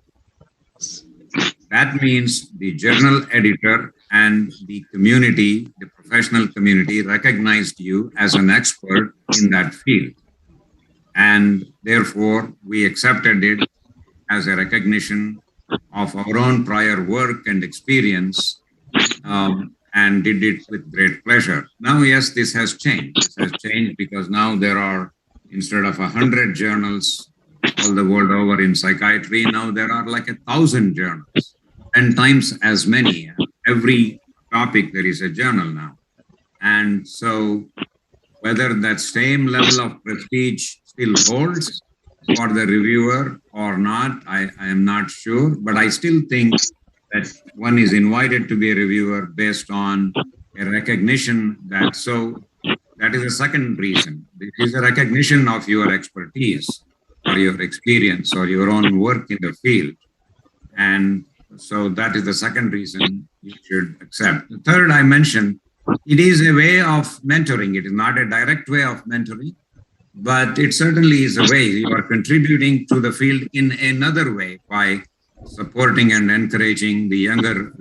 That means the journal editor and the community, the professional community, recognized you as an expert in that field. And therefore, we accepted it as a recognition of our own prior work and experience, and did it with great pleasure. Now, yes, this has changed. This has changed because now there are, instead of 100 journals all the world over in psychiatry, now there are like 1,000 journals, 10 times as many. Every topic there is a journal now. And so whether that same level of prestige still holds for the reviewer or not, I am not sure, but I still think that one is invited to be a reviewer based on a recognition that, so that is a second reason. This is a recognition of your expertise or your experience or your own work in the field. And so that is the second reason you should accept. The third I mentioned, it is a way of mentoring. It is not a direct way of mentoring, but it certainly is a way. You are contributing to the field in another way by supporting and encouraging the younger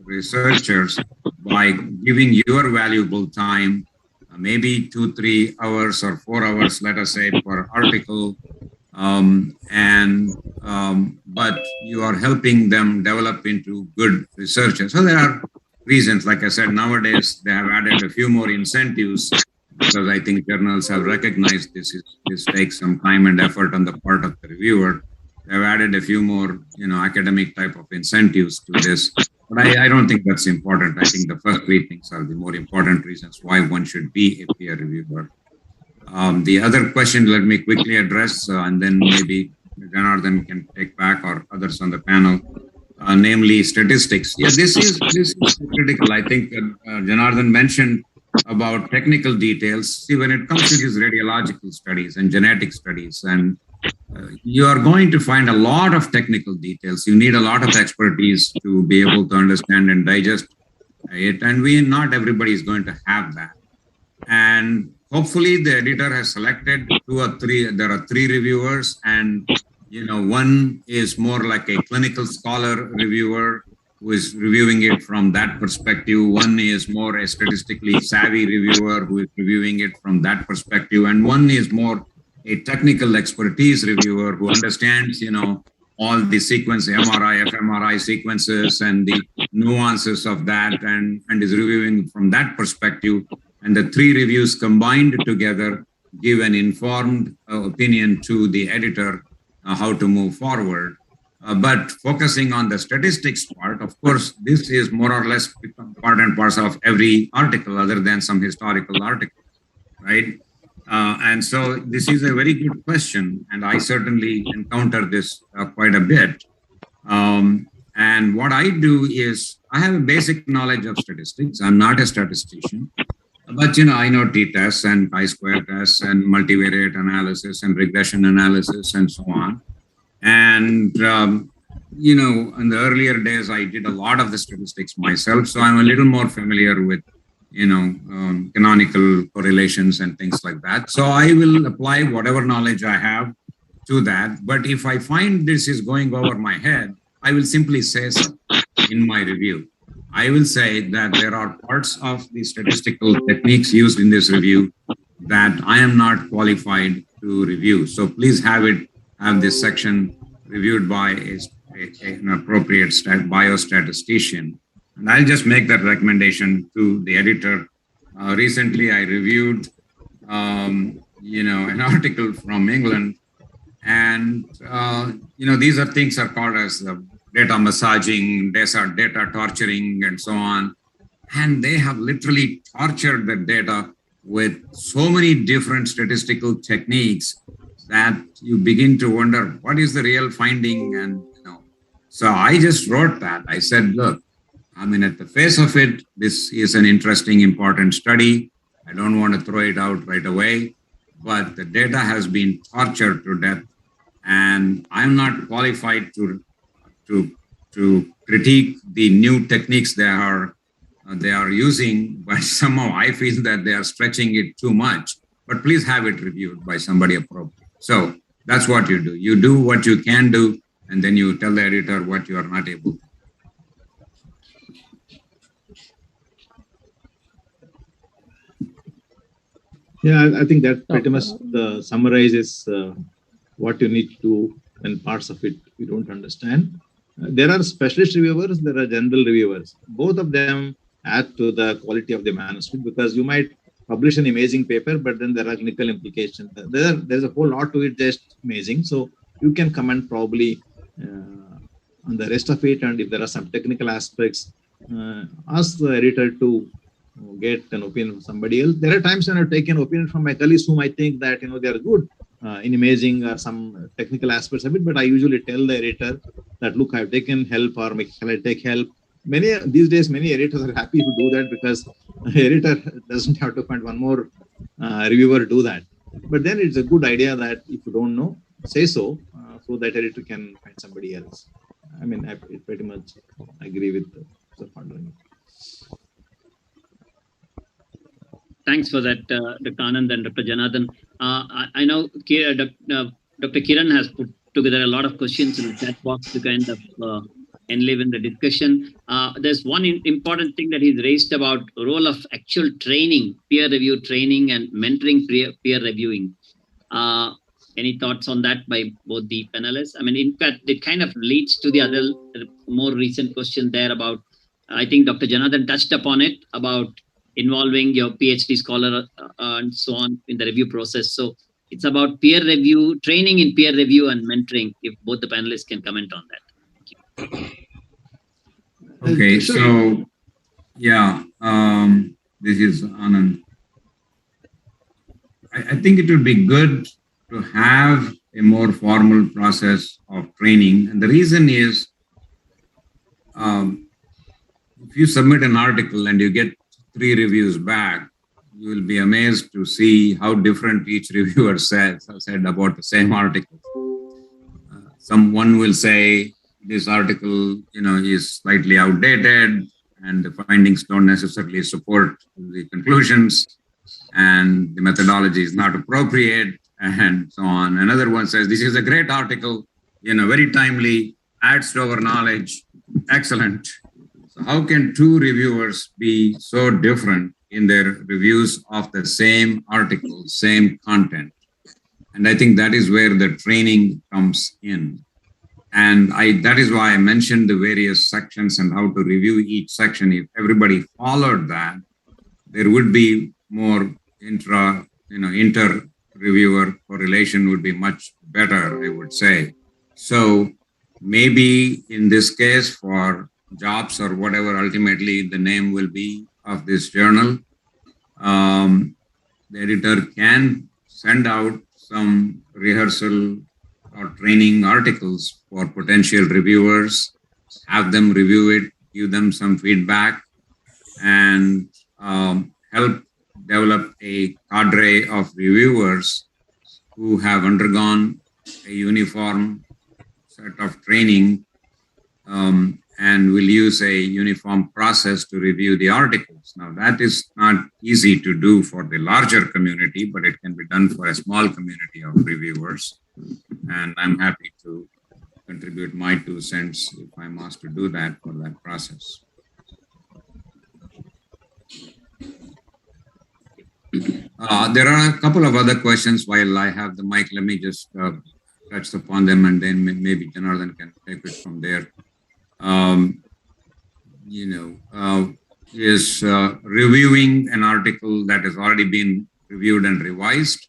researchers by giving your valuable time, maybe 2-3 hours or 4 hours, let us say, per article. But you are helping them develop into good researchers. So there are reasons. Like I said, nowadays they have added a few more incentives because I think journals have recognized this takes some time and effort on the part of the reviewer. They have added a few more, academic type of incentives to this. But I don't think that's important. I think the first 3 things are the more important reasons why one should be a peer reviewer. The other question, let me quickly address, and then maybe Janardhan can take back or others on the panel, namely statistics. Yeah, this is critical. I think Janardhan mentioned about technical details. See, when it comes to these radiological studies and genetic studies, and you are going to find a lot of technical details. You need a lot of expertise to be able to understand and digest it. And not everybody is going to have that. And hopefully the editor has selected 2 or 3. There are 3 reviewers, and one is more like a clinical scholar reviewer who is reviewing it from that perspective. One is more a statistically savvy reviewer who is reviewing it from that perspective. And one is more a technical expertise reviewer who understands, all the sequence, MRI, fMRI sequences and the nuances of that, and is reviewing from that perspective. And the 3 reviews combined together give an informed opinion to the editor how to move forward. But focusing on the statistics part, of course, this is more or less part and parcel of every article other than some historical article, right? And so this is a very good question, and I certainly encounter this quite a bit. And what I do is I have a basic knowledge of statistics. I'm not a statistician, but I know t-tests and chi-square tests and multivariate analysis and regression analysis and so on. And in the earlier days, I did a lot of the statistics myself, so I'm a little more familiar with canonical correlations and things like that. So I will apply whatever knowledge I have to that. But if I find this is going over my head, I will simply say so in my review. I will say that there are parts of the statistical techniques used in this review that I am not qualified to review. So please have this section reviewed by an appropriate biostatistician. And I'll just make that recommendation to the editor. Recently, I reviewed, an article from England, and these are things are called as data massaging, data torturing, and so on. And they have literally tortured the data with so many different statistical techniques that you begin to wonder what is the real finding. And so I just wrote that. I said, look, at the face of it, this is an interesting, important study. I don't want to throw it out right away, but the data has been tortured to death, and I'm not qualified to critique the new techniques they are using, but somehow I feel that they are stretching it too much. But please have it reviewed by somebody appropriate. So that's what you do. You do what you can do, and then you tell the editor what you are not able to. Yeah, I think that pretty much summarizes what you need to do when parts of it you don't understand. There are specialist reviewers, there are general reviewers. Both of them add to the quality of the manuscript, because you might publish an amazing paper, but then there are clinical implications. There's a whole lot to it, just amazing. So you can comment probably on the rest of it, and if there are some technical aspects, ask the editor to get an opinion from somebody else. There are times when I've taken opinion from my colleagues whom I think that they are good in imaging or some technical aspects of it, but I usually tell the editor that, look, I've taken help, or can I take help? These days, many editors are happy to do that, because the editor doesn't have to find one more reviewer to do that. But then it's a good idea that if you don't know, say so that editor can find somebody else. I pretty much agree with the Panduranga. Thanks for that, Dr. Anand and Dr. Janardhan. I know Dr. Kiran has put together a lot of questions in the chat box to kind of enliven in the discussion. There's one important thing that he's raised about role of actual training, peer review training and mentoring peer reviewing. Any thoughts on that by both the panelists? In fact, it kind of leads to the other more recent question there about, I think Dr. Janardhan touched upon it, about involving your PhD scholar and so on in the review process. So it's about peer review, training in peer review and mentoring, if both the panelists can comment on that. Thank you. Okay, so yeah, this is Anand. I think it would be good to have a more formal process of training. And the reason is, if you submit an article and you get 3 reviews back, you will be amazed to see how different each reviewer said about the same article. Someone will say this article, is slightly outdated, and the findings don't necessarily support the conclusions, and the methodology is not appropriate, and so on. Another one says this is a great article, very timely, adds to our knowledge, excellent. So how can two reviewers be so different in their reviews of the same article, same content? And I think that is where the training comes in. And that is why I mentioned the various sections and how to review each section. If everybody followed that, there would be more inter-reviewer correlation would be much better, I would say. So maybe in this case for jobs or whatever, ultimately the name will be of this journal, the editor can send out some rehearsal or training articles for potential reviewers, have them review it, give them some feedback, and help develop a cadre of reviewers who have undergone a uniform set of training and will use a uniform process to review the articles. Now, that is not easy to do for the larger community, but it can be done for a small community of reviewers. And I'm happy to contribute my 2 cents if I'm asked to do that for that process. There are a couple of other questions. While I have the mic, let me just touch upon them, and then maybe Janardhan can take it from there. Is reviewing an article that has already been reviewed and revised.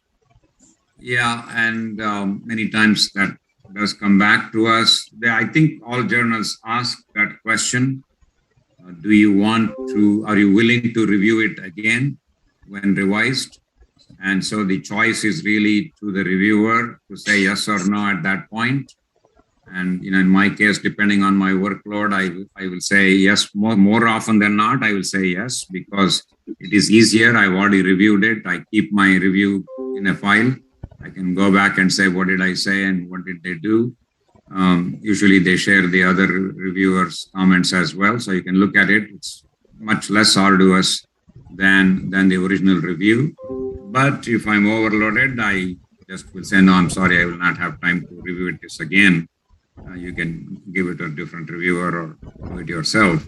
Yeah, and many times that does come back to us. I think all journals ask that question. Are you willing to review it again when revised? And so the choice is really to the reviewer to say yes or no at that point. And in my case, depending on my workload, I will say yes. More often than not, I will say yes, because it is easier. I've already reviewed it. I keep my review in a file. I can go back and say, what did I say and what did they do? Usually they share the other reviewers' comments as well, so you can look at it. It's much less arduous than the original review. But if I'm overloaded, I just will say, no, I'm sorry, I will not have time to review this again. You can give it to a different reviewer or do it yourself.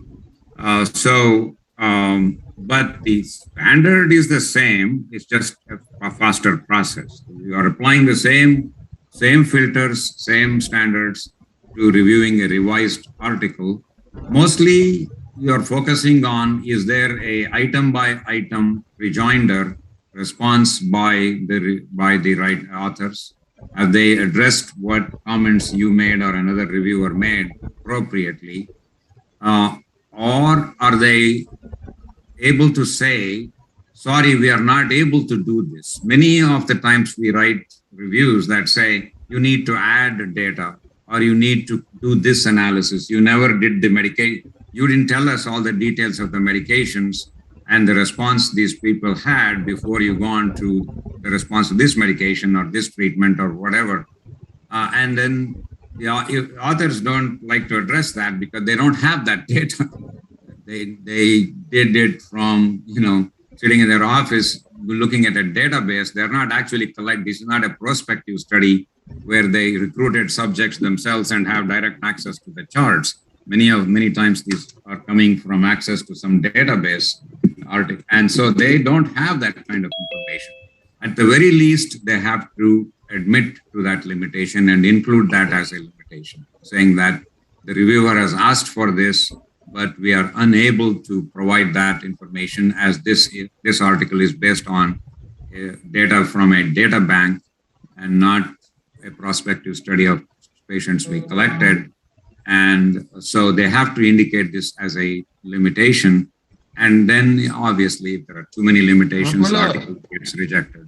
But the standard is the same. It's just a faster process. You are applying the same filters, same standards to reviewing a revised article. Mostly you are focusing on, is there a item by item rejoinder response by the right authors? Have they addressed what comments you made or another reviewer made appropriately? Or are they able to say, sorry, we are not able to do this? Many of the times we write reviews that say, you need to add data, or you need to do this analysis. You never did the medication. You didn't tell us all the details of the medications and the response these people had before you go on to the response to this medication or this treatment or whatever. And then the authors don't like to address that because they don't have that data. They did it from, sitting in their office, looking at a database. They're not actually this is not a prospective study where they recruited subjects themselves and have direct access to the charts. Many times these are coming from access to some database article. And so they don't have that kind of information. At the very least, they have to admit to that limitation and include that as a limitation, saying that the reviewer has asked for this, but we are unable to provide that information as this article is based on data from a data bank and not a prospective study of patients we collected. And so they have to indicate this as a limitation. And then obviously, if there are too many limitations, the article gets rejected.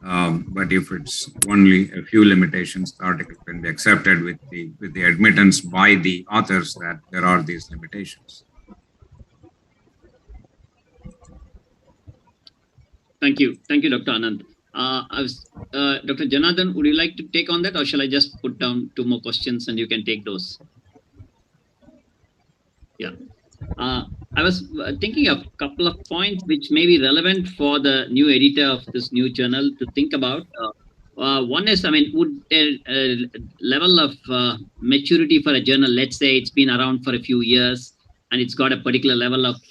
But if it's only a few limitations, the article can be accepted with the admittance by the authors that there are these limitations. Thank you, Dr. Anand. Dr. Janardhan, would you like to take on that, or shall I just put down 2 more questions and you can take those? Yeah. I was thinking of a couple of points which may be relevant for the new editor of this new journal to think about. One is, I mean, would a level of maturity for a journal, let's say it's been around for a few years and it's got a particular level of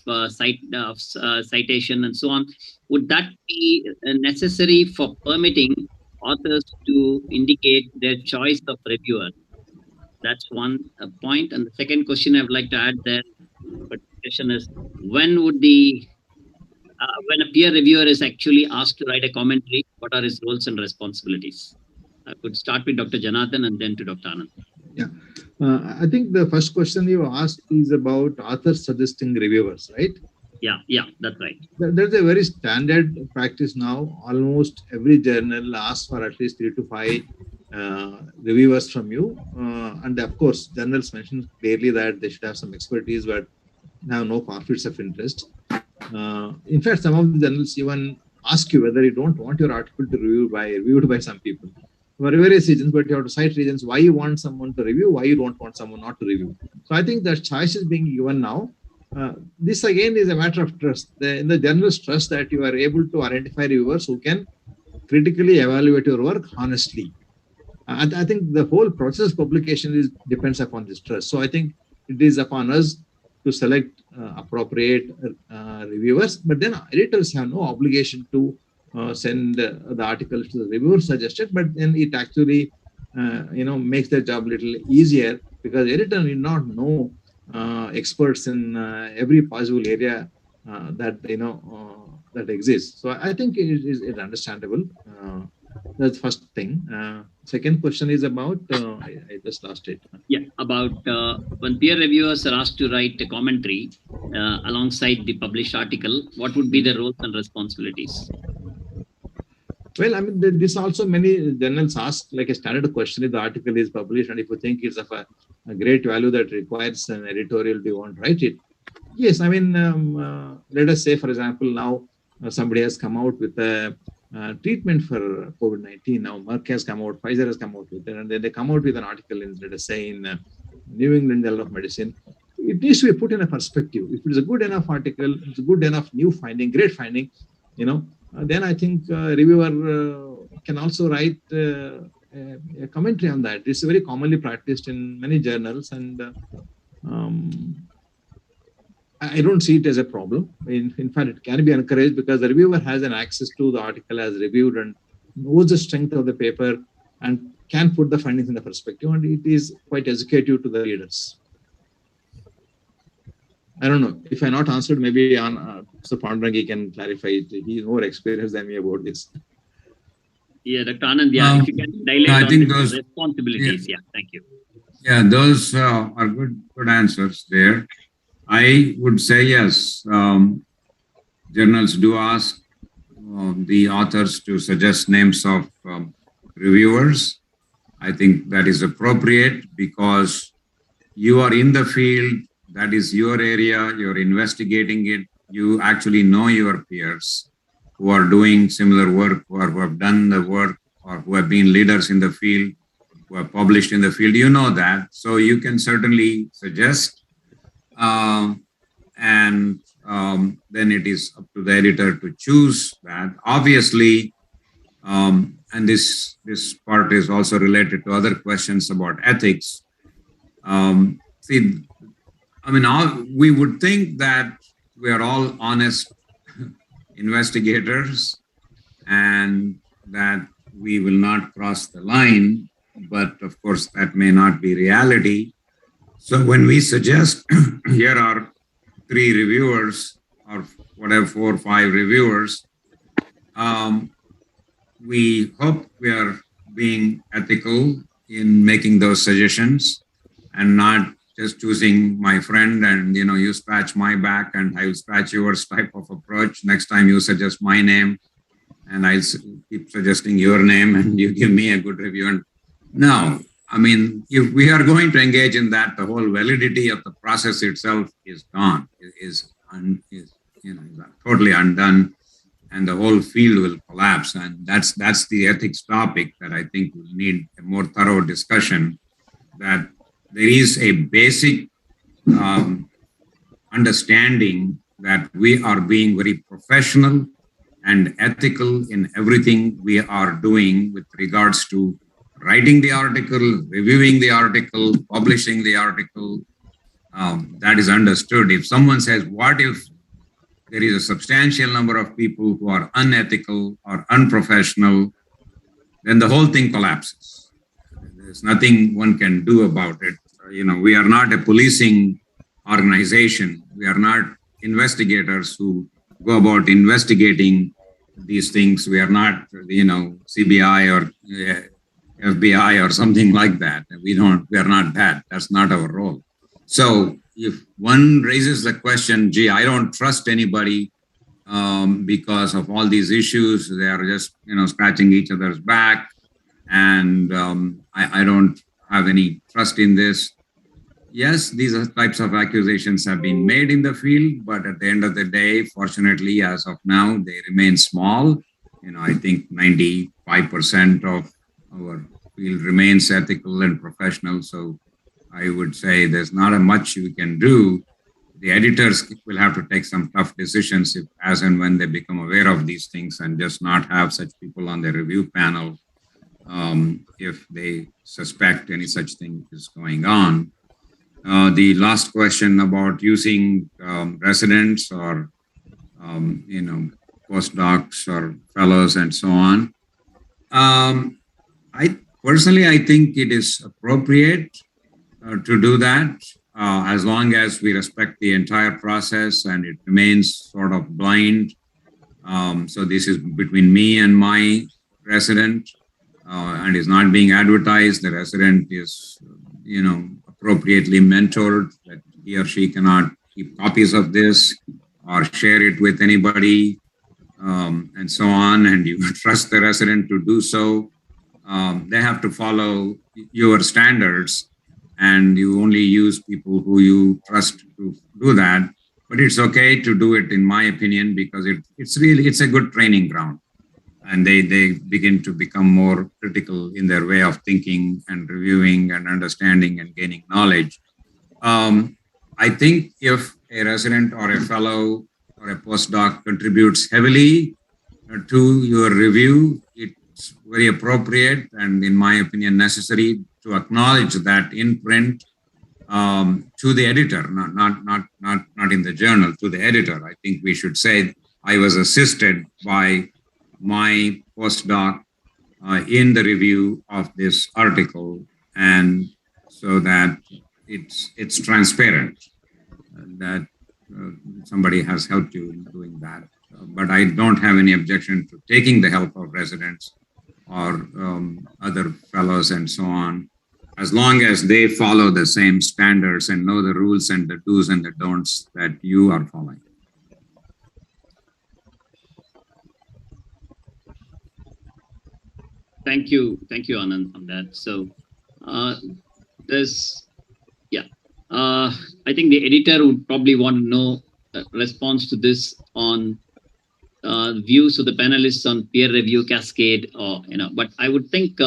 citation and so on, would that be necessary for permitting authors to indicate their choice of reviewer? That's one point. And the second question I would like to add there, but question is, when would when a peer reviewer is actually asked to write a commentary, what are his roles and responsibilities? I could start with Dr. Janardhan and then to Dr. Anand. Yeah, I think the first question you asked is about authors suggesting reviewers, right? Yeah, that's right. There's a very standard practice now. Almost every journal asks for at least 3 to 5 reviewers from you. And of course, journals mention clearly that they should have some expertise, but have no conflicts of interest. In fact, some of the journals even ask you whether you don't want your article to reviewed by some people for various reasons, but you have to cite reasons why you want someone to review, why you don't want someone not to review. So I think that choice is being given now. This again is a matter of trust. In the journals trust that you are able to identify reviewers who can critically evaluate your work honestly. I think the whole process of publication depends upon this trust. So I think it is upon us to select appropriate reviewers, but then editors have no obligation to send the articles to the reviewer suggested, but then it actually makes their job a little easier, because the editor need not know experts in every possible area that that exists. So I think it is understandable. That's the first thing. Second question is about, I just lost it. Yeah, about when peer reviewers are asked to write a commentary alongside the published article, what would be the roles and responsibilities? Well, I mean, this also many journals ask like a standard question if the article is published and if you think it's of a great value that requires an editorial, do you want to write it? Yes, I mean, let us say, for example, now somebody has come out with a treatment for COVID-19. Now Merck has come out, Pfizer has come out with it, and then they come out with an article in, let us say, in New England Journal of Medicine. It needs to be put in a perspective. If it's a good enough article, it's a good enough new finding, great finding, then I think reviewer can also write a commentary on that. It's very commonly practiced in many journals, and I don't see it as a problem. In fact, it can be encouraged because the reviewer has an access to the article as reviewed and knows the strength of the paper and can put the findings in the perspective, and it is quite educative to the readers. I don't know if I not answered. Maybe Mr. Pandurangi can clarify it. He is more experienced than me about this. Yeah, Dr. Anand, if you can dilate on those responsibilities. Yeah, thank you. Yeah, those are good answers there. I would say yes. Journals do ask the authors to suggest names of reviewers. I think that is appropriate because you are in the field. That is your area. You're investigating it. You actually know your peers who are doing similar work or who have done the work or who have been leaders in the field, who have published in the field. You know that. So you can certainly suggest. And then it is up to the editor to choose that. Obviously, and this part is also related to other questions about ethics. See, I mean, we would think that we are all honest investigators and that we will not cross the line, but of course that may not be reality. So when we suggest here are 3 reviewers or whatever, 4 or 5 reviewers, we hope we are being ethical in making those suggestions and not just choosing my friend and, you scratch my back and I will scratch yours type of approach. Next time you suggest my name and I'll keep suggesting your name and you give me a good review. And no, I mean, if we are going to engage in that, the whole validity of the process itself is gone, is totally undone. and the whole field will collapse. And that's the ethics topic that I think will need a more thorough discussion, that there is a basic understanding that we are being very professional and ethical in everything we are doing with regards to writing the article, reviewing the article, publishing the article. That is understood. If someone says, what if there is a substantial number of people who are unethical or unprofessional, then the whole thing collapses. There's nothing one can do about it. We are not a policing organization. We are not investigators who go about investigating these things. We are not, CBI or FBI or something like that. We are not that. That's not our role. So if one raises the question, gee, I don't trust anybody because of all these issues, they are just, scratching each other's back, and I don't have any trust in this. Yes, these types of accusations have been made in the field, but at the end of the day, fortunately, as of now, they remain small. I think 95% of our field remains ethical and professional. So I would say there's not much we can do. The editors will have to take some tough decisions as and when they become aware of these things, and just not have such people on the review panel if they suspect any such thing is going on. The last question about using residents or, postdocs or fellows and so on. I think it is appropriate to do that as long as we respect the entire process and it remains sort of blind. So this is between me and my resident and is not being advertised. The resident is, appropriately mentored that he or she cannot keep copies of this or share it with anybody and so on. And you trust the resident to do so. They have to follow your standards, and you only use people who you trust to do that. But it's okay to do it, in my opinion, because it's a good training ground. And they begin to become more critical in their way of thinking and reviewing and understanding and gaining knowledge. I think if a resident or a fellow or a postdoc contributes heavily to your review, it's very appropriate and, in my opinion, necessary to acknowledge that in print to the editor, not in the journal, to the editor. I think we should say, I was assisted by my postdoc in the review of this article, and so that it's transparent that somebody has helped you in doing that. But I don't have any objection to taking the help of residents or other fellows and so on, as long as they follow the same standards and know the rules and the do's and the don'ts that you are following. Thank you, Anand, on that. So I think the editor would probably want to know response to this on views of the panelists on peer review cascade, or But I would think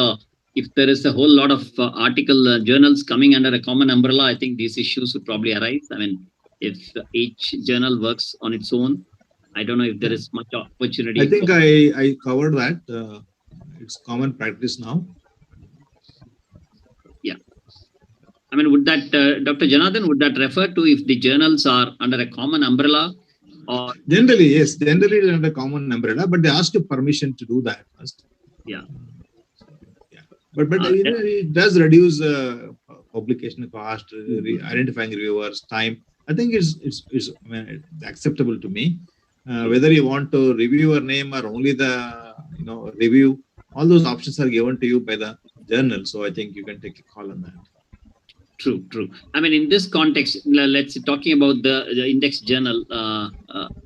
if there is a whole lot of article journals coming under a common umbrella, I think these issues would probably arise. I mean, if each journal works on its own, I don't know if there is much opportunity. I think I covered that. It's common practice now. Yeah. I mean, would that, Dr. Janardhan, would that refer to if the journals are under a common umbrella? Or generally, yes. Generally, it's under a common umbrella, but they ask you permission to do that first. Yeah. Yeah. But it does reduce publication cost, identifying reviewers, time. I think it's acceptable to me. Whether you want to review your name or only the review, all those options are given to you by the journal. So I think you can take a call on that. True. I mean, in this context, let's say talking about the index journal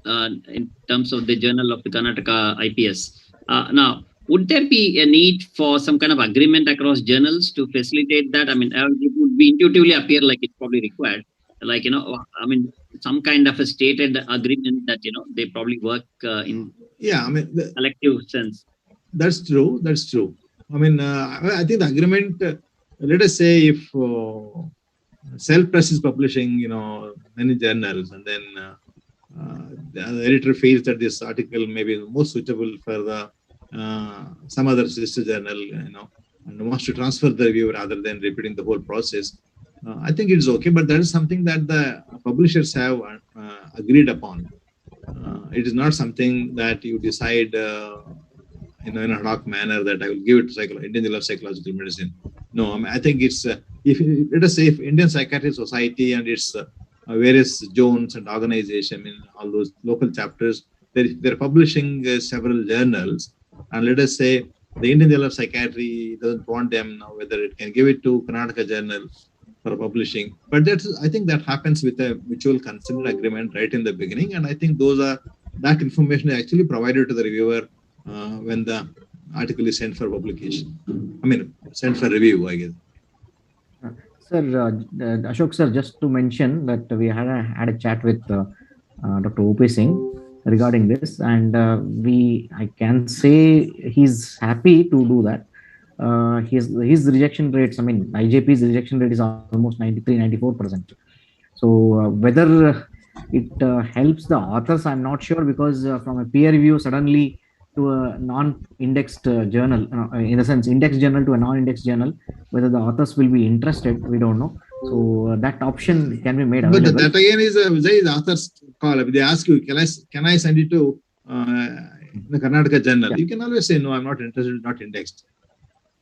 in terms of the Journal of the Karnataka IPS. Now, would there be a need for some kind of agreement across journals to facilitate that? I mean, it would be intuitively appear like it's probably required. like, I mean, some kind of a stated agreement that, they probably work in collective sense. That's true. That's true. I mean, I think the agreement, let us say if Self-Press is publishing, many journals, and then the editor feels that this article may be more suitable for the some other sister journal, and wants to transfer the review rather than repeating the whole process. I think it's okay, but that is something that the publishers have agreed upon. It is not something that you decide, in an ad hoc manner that I will give it to Indian Journal of Psychological Medicine. No, I mean, I think it's let us say if Indian Psychiatry Society and its various zones and organization in all those local chapters, they're publishing several journals, and let us say the Indian Journal of Psychiatry doesn't want them now whether it can give it to Karnataka Journal for publishing. But I think that happens with a mutual consent agreement right in the beginning, and I think that information is actually provided to the reviewer when the article is sent for publication. I mean, sent for review, I guess. Sir, Ashok sir, just to mention that we had a chat with Dr. O.P. Singh regarding this, and I can say he's happy to do that. His rejection rates, I mean, IJP's rejection rate is almost 93-94%. So whether it helps the authors, I'm not sure, because from a peer review suddenly to a non-indexed journal, in the sense indexed journal to a non-indexed journal, whether the authors will be interested, we don't know. So that option can be made available. But that again is the author's call. If they ask you, can I send it to the Karnataka Journal? Yeah. You can always say, no, I'm not interested, not indexed.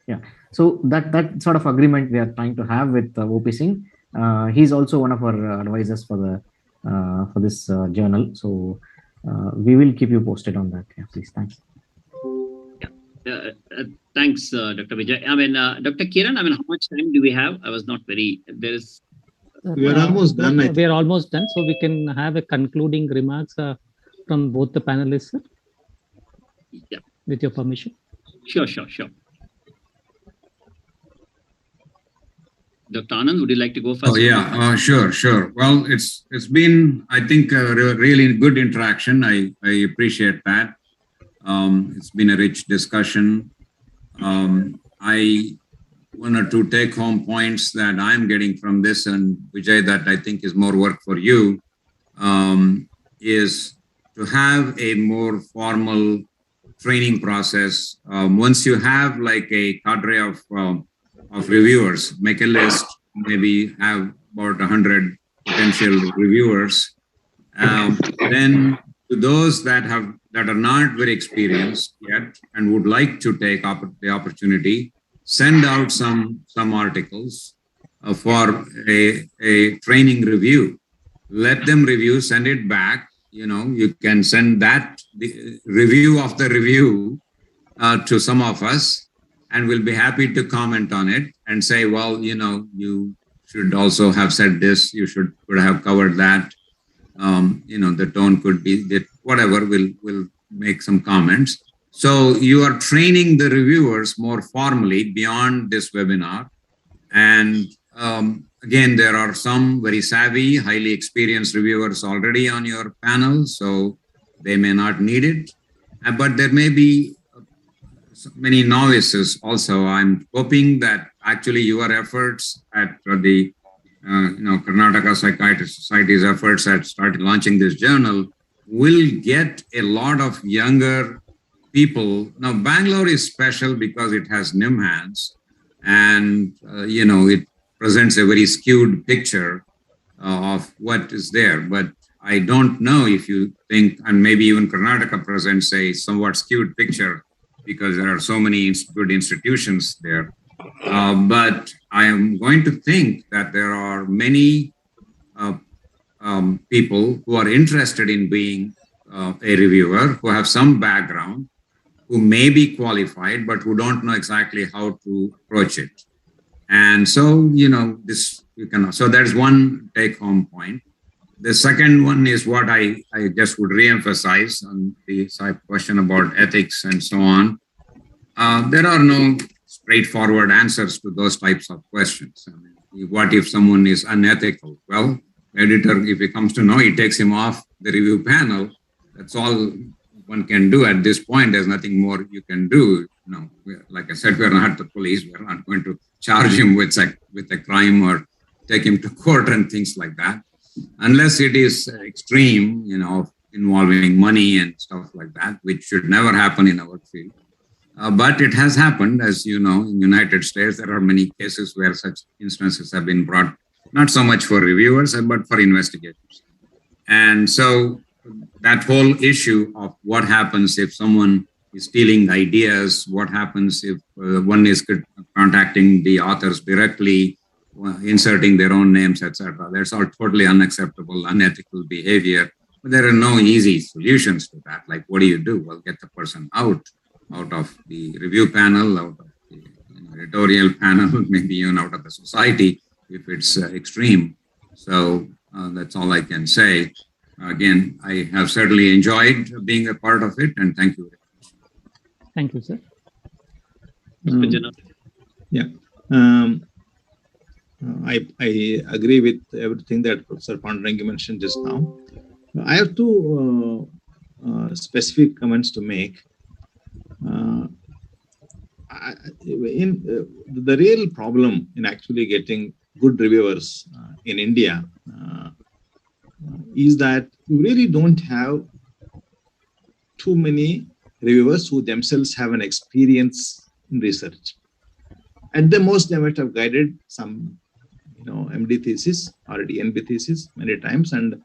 Yeah. So that sort of agreement we are trying to have with O.P. Singh. He's also one of our advisors for this journal. So we will keep you posted on that. Yeah, please. Thanks. Thanks, Dr. Vijay. I mean, Dr. Kiran, I mean, how much time do we have? I was not very, we are almost done. We are almost done. So we can have a concluding remarks from both the panelists, sir? Yeah. With your permission. Sure. Dr. Anand, would you like to go first? Oh, yeah, sure. Well, it's been, I think, a really good interaction. I appreciate that. It's been a rich discussion. One or two take-home points that I'm getting from this, and Vijay, that I think is more work for you, is to have a more formal training process. Once you have like a cadre of reviewers, make a list, maybe have about 100 potential reviewers. Then to those that are not very experienced yet and would like to take the opportunity, send out some articles for a training review. Let them review, send it back. You can send the review of the review to some of us, and we'll be happy to comment on it and say, well, you should also have said this, you could have covered that. The tone could be that, whatever, we'll make some comments. So you are training the reviewers more formally beyond this webinar. And again, there are some very savvy, highly experienced reviewers already on your panel, so they may not need it. But there may be many novices also. I'm hoping that actually your efforts at the Karnataka Psychiatry Society's efforts at starting launching this journal will get a lot of younger people. Now, Bangalore is special because it has NIMHANS, and it presents a very skewed picture of what is there. But I don't know if you think, and maybe even Karnataka presents a somewhat skewed picture because there are so many good institutions there. But I am going to think that there are many people who are interested in being a reviewer, who have some background, who may be qualified, but who don't know exactly how to approach it. And so, so there's one take-home point. The second one is what I just would re-emphasize on the question about ethics and so on. There are no straightforward answers to those types of questions. I mean, what if someone is unethical? Well, editor, if he comes to know, he takes him off the review panel. That's all one can do at this point. There's nothing more you can do. Like I said, we're not the police. We're not going to charge him with a crime or take him to court and things like that, unless it is extreme, involving money and stuff like that, which should never happen in our field. But it has happened, as you know, in United States. There are many cases where such instances have been brought, not so much for reviewers, but for investigators. And so that whole issue of what happens if someone is stealing ideas, what happens if one is contacting the authors directly, inserting their own names, etc. That's all totally unacceptable, unethical behavior. But there are no easy solutions to that. Like, what do you do? Well, get the person out of the review panel, out of the editorial panel, maybe even out of the society if it's extreme. So that's all I can say. Again, I have certainly enjoyed being a part of it, and thank you. Thank you, sir. Yeah. I agree with everything that Professor Pandurangi mentioned just now. I have two specific comments to make. The real problem in actually getting good reviewers in India is that you really don't have too many reviewers who themselves have an experience in research. At the most, they might have guided some, MD thesis or DNB thesis many times, and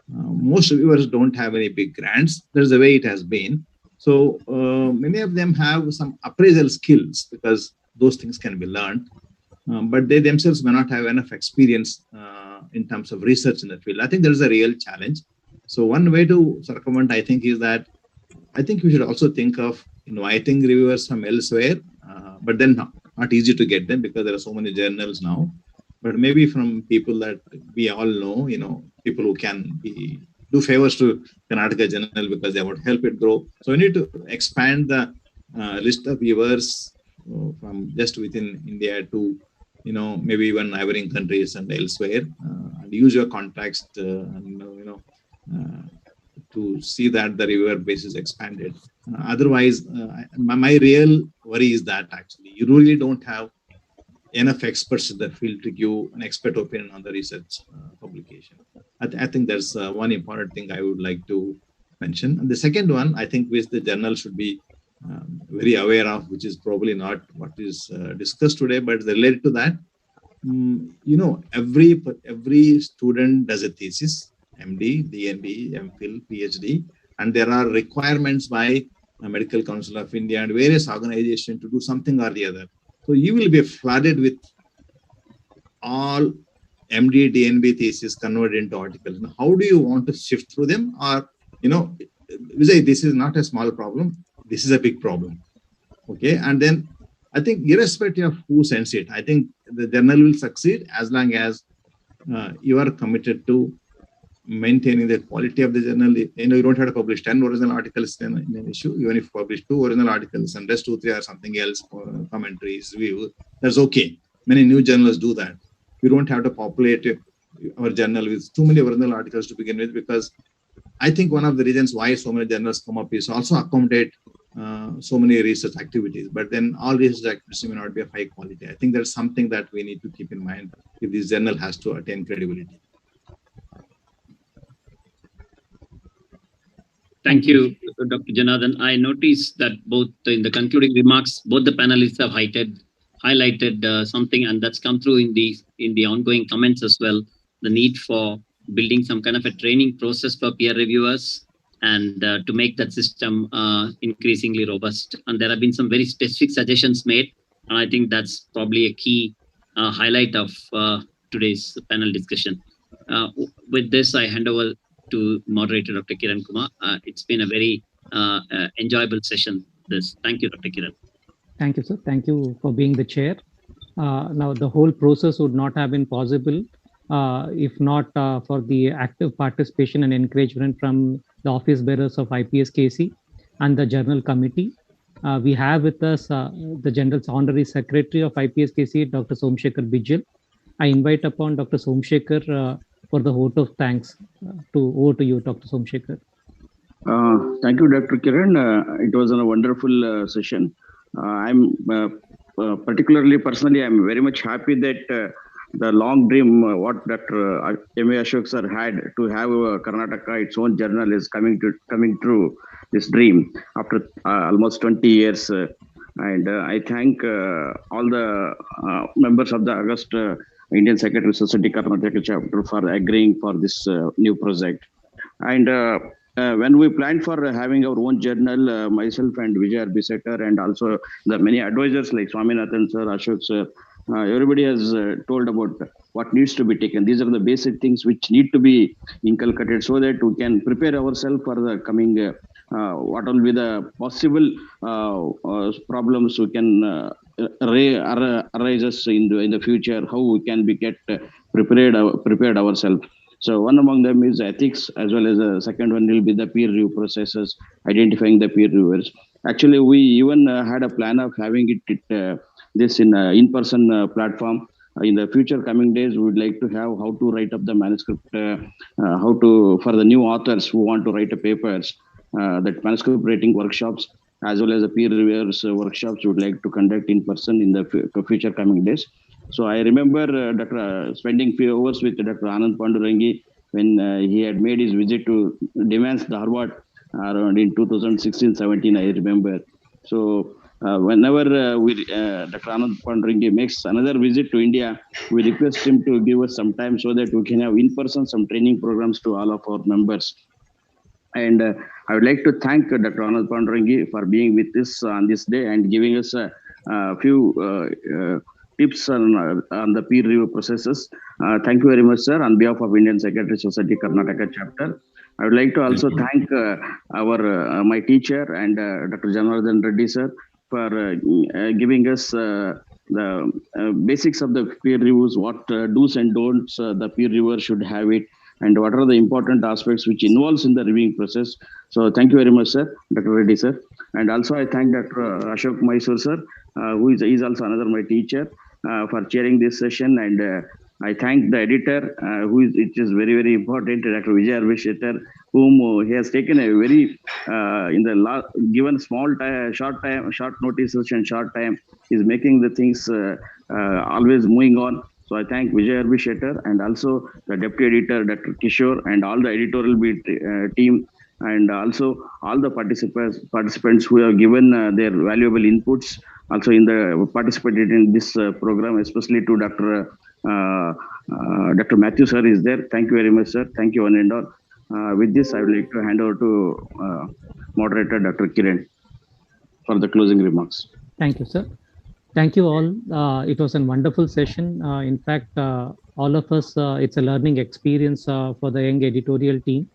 most reviewers don't have any big grants. That's the way it has been. So many of them have some appraisal skills because those things can be learned, but they themselves may not have enough experience in terms of research in the field. I think there is a real challenge. So one way to circumvent, I think, is that I think we should also think of inviting reviewers from elsewhere, but then not easy to get them because there are so many journals now. But maybe from people that we all know, people who can do favors to Karnataka Journal because they would help it grow. So we need to expand the list of viewers from just within India to, maybe even neighboring countries and elsewhere, and use your contacts to see that the reviewer base is expanded. Otherwise, my real worry is that actually you really don't have enough experts in the field to give an expert opinion on the research publication. I think that's one important thing I would like to mention. And the second one, I think, which the journal should be very aware of, which is probably not what is discussed today, but related to that, every student does a thesis, MD, DNB, MPhil, PhD, and there are requirements by the Medical Council of India and various organizations to do something or the other. So you will be flooded with all MD, DNB thesis converted into articles. Now, how do you want to shift through them? Or, Vijay, this is not a small problem. This is a big problem. Okay. And then I think irrespective of who sends it, I think the journal will succeed as long as you are committed to maintaining the quality of the journal. You don't have to publish 10 original articles in an issue. Even if you publish 2 original articles and rest 2-3 are something else, commentaries, reviews, that's okay. Many new journals do that. We don't have to populate our journal with too many original articles to begin with, because I think one of the reasons why so many journals come up is also accommodate so many research activities. But then all research activities may not be of high quality. I think that's something that we need to keep in mind if this journal has to attain credibility. Thank you, Dr. Janardhan. I noticed that both in the concluding remarks, both the panelists have highlighted something, and that's come through in the ongoing comments as well, the need for building some kind of a training process for peer reviewers and to make that system increasingly robust. And there have been some very specific suggestions made, and I think that's probably a key highlight of today's panel discussion. With this, I hand over to moderator Dr. Kiran Kumar. It's been a very enjoyable session. Thank you, Dr. Kiran. Thank you, sir. Thank you for being the chair. Now, the whole process would not have been possible if not for the active participation and encouragement from the office bearers of IPS-KC and the Journal Committee. We have with us the General Honorary Secretary of IPS-KC, Dr. Somsekhar Bijal. I invite upon Dr. Somsekhar for the vote of thanks. Over to you, Dr. Somsekhar. Thank you, Dr. Kiran. It was a wonderful session. I'm particularly, personally, I'm very much happy that the long dream, what Dr. M.A. Ashok sir had to have Karnataka, its own journal, is coming true, this dream after almost 20 years. And I thank all the members of the August Indian Psychiatry Society Karnataka chapter for agreeing for this new project. And when we planned for having our own journal, myself and Vijay Arbisetter and also the many advisors like Swaminathan sir, Ashok sir, everybody has told about what needs to be taken. These are the basic things which need to be inculcated so that we can prepare ourselves for the coming, what will be the possible problems we can arise us in the future, how we can get prepared ourselves. So one among them is ethics, as well as the second one will be the peer review processes, identifying the peer reviewers. Actually, we even had a plan of having this in-person platform. In the future coming days, we would like to have how to write up the manuscript, how to, for the new authors who want to write papers, that manuscript writing workshops, as well as the peer reviewers workshops, we would like to conduct in person in the future coming days. So I remember spending few hours with Dr. Anand Pandurangi when he had made his visit to Demans, Harvard, around in 2016-17, I remember. So whenever Dr. Anand Pandurangi makes another visit to India, we request him to give us some time so that we can have in person some training programs to all of our members. And I would like to thank Dr. Anand Pandurangi for being with us on this day and giving us a few tips on the peer review processes. Thank you very much, sir. On behalf of Indian Psychiatry Society Karnataka chapter, I would like to also thank my teacher and Dr. Janardhan Reddy sir for giving us the basics of the peer reviews, what do's and don'ts the peer reviewer should have it, and what are the important aspects which involves in the reviewing process. So thank you very much, sir, Dr. Reddy sir. And also I thank Dr. Ashok Mysore sir, who is also another my teacher, for chairing this session. And I thank the editor, it is very, very important, Dr. Vijay Arbisetter, whom he has taken a very, in the given small time, short notices and short time, is making the things always moving on. So I thank Vijay Arbisetter and also the deputy editor, Dr. Kishore, and all the editorial team, and also all the participants who have given their valuable inputs, also participated in this program, especially to Dr. Matthew sir is there. Thank you very much, sir. Thank you one and all. With this, I would like to hand over to moderator Dr. Kiran for the closing remarks. Thank you, sir. Thank you all. It was a wonderful session. In fact, all of us, it's a learning experience for the young editorial team.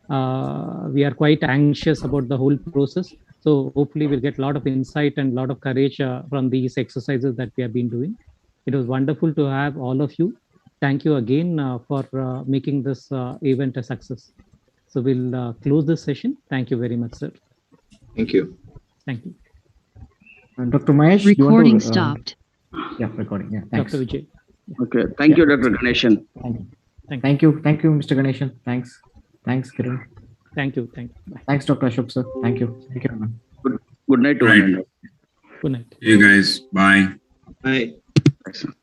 We are quite anxious about the whole process. So hopefully we'll get a lot of insight and a lot of courage from these exercises that we have been doing. It was wonderful to have all of you. Thank you again for making this event a success. So we'll close this session. Thank you very much, sir. Thank you. Thank you. And Dr. Mahesh, recording stopped. Yeah, recording. Yeah, thanks. Dr. Vijay. Okay, thank you, Dr. Ganeshan. Thank you, Mr. Ganeshan. Thanks, Kiran. Thank you. Bye. Thanks, Dr. Ashok sir. Thank you. Good night to one and all. Good night. You guys, bye. Bye. Excellent.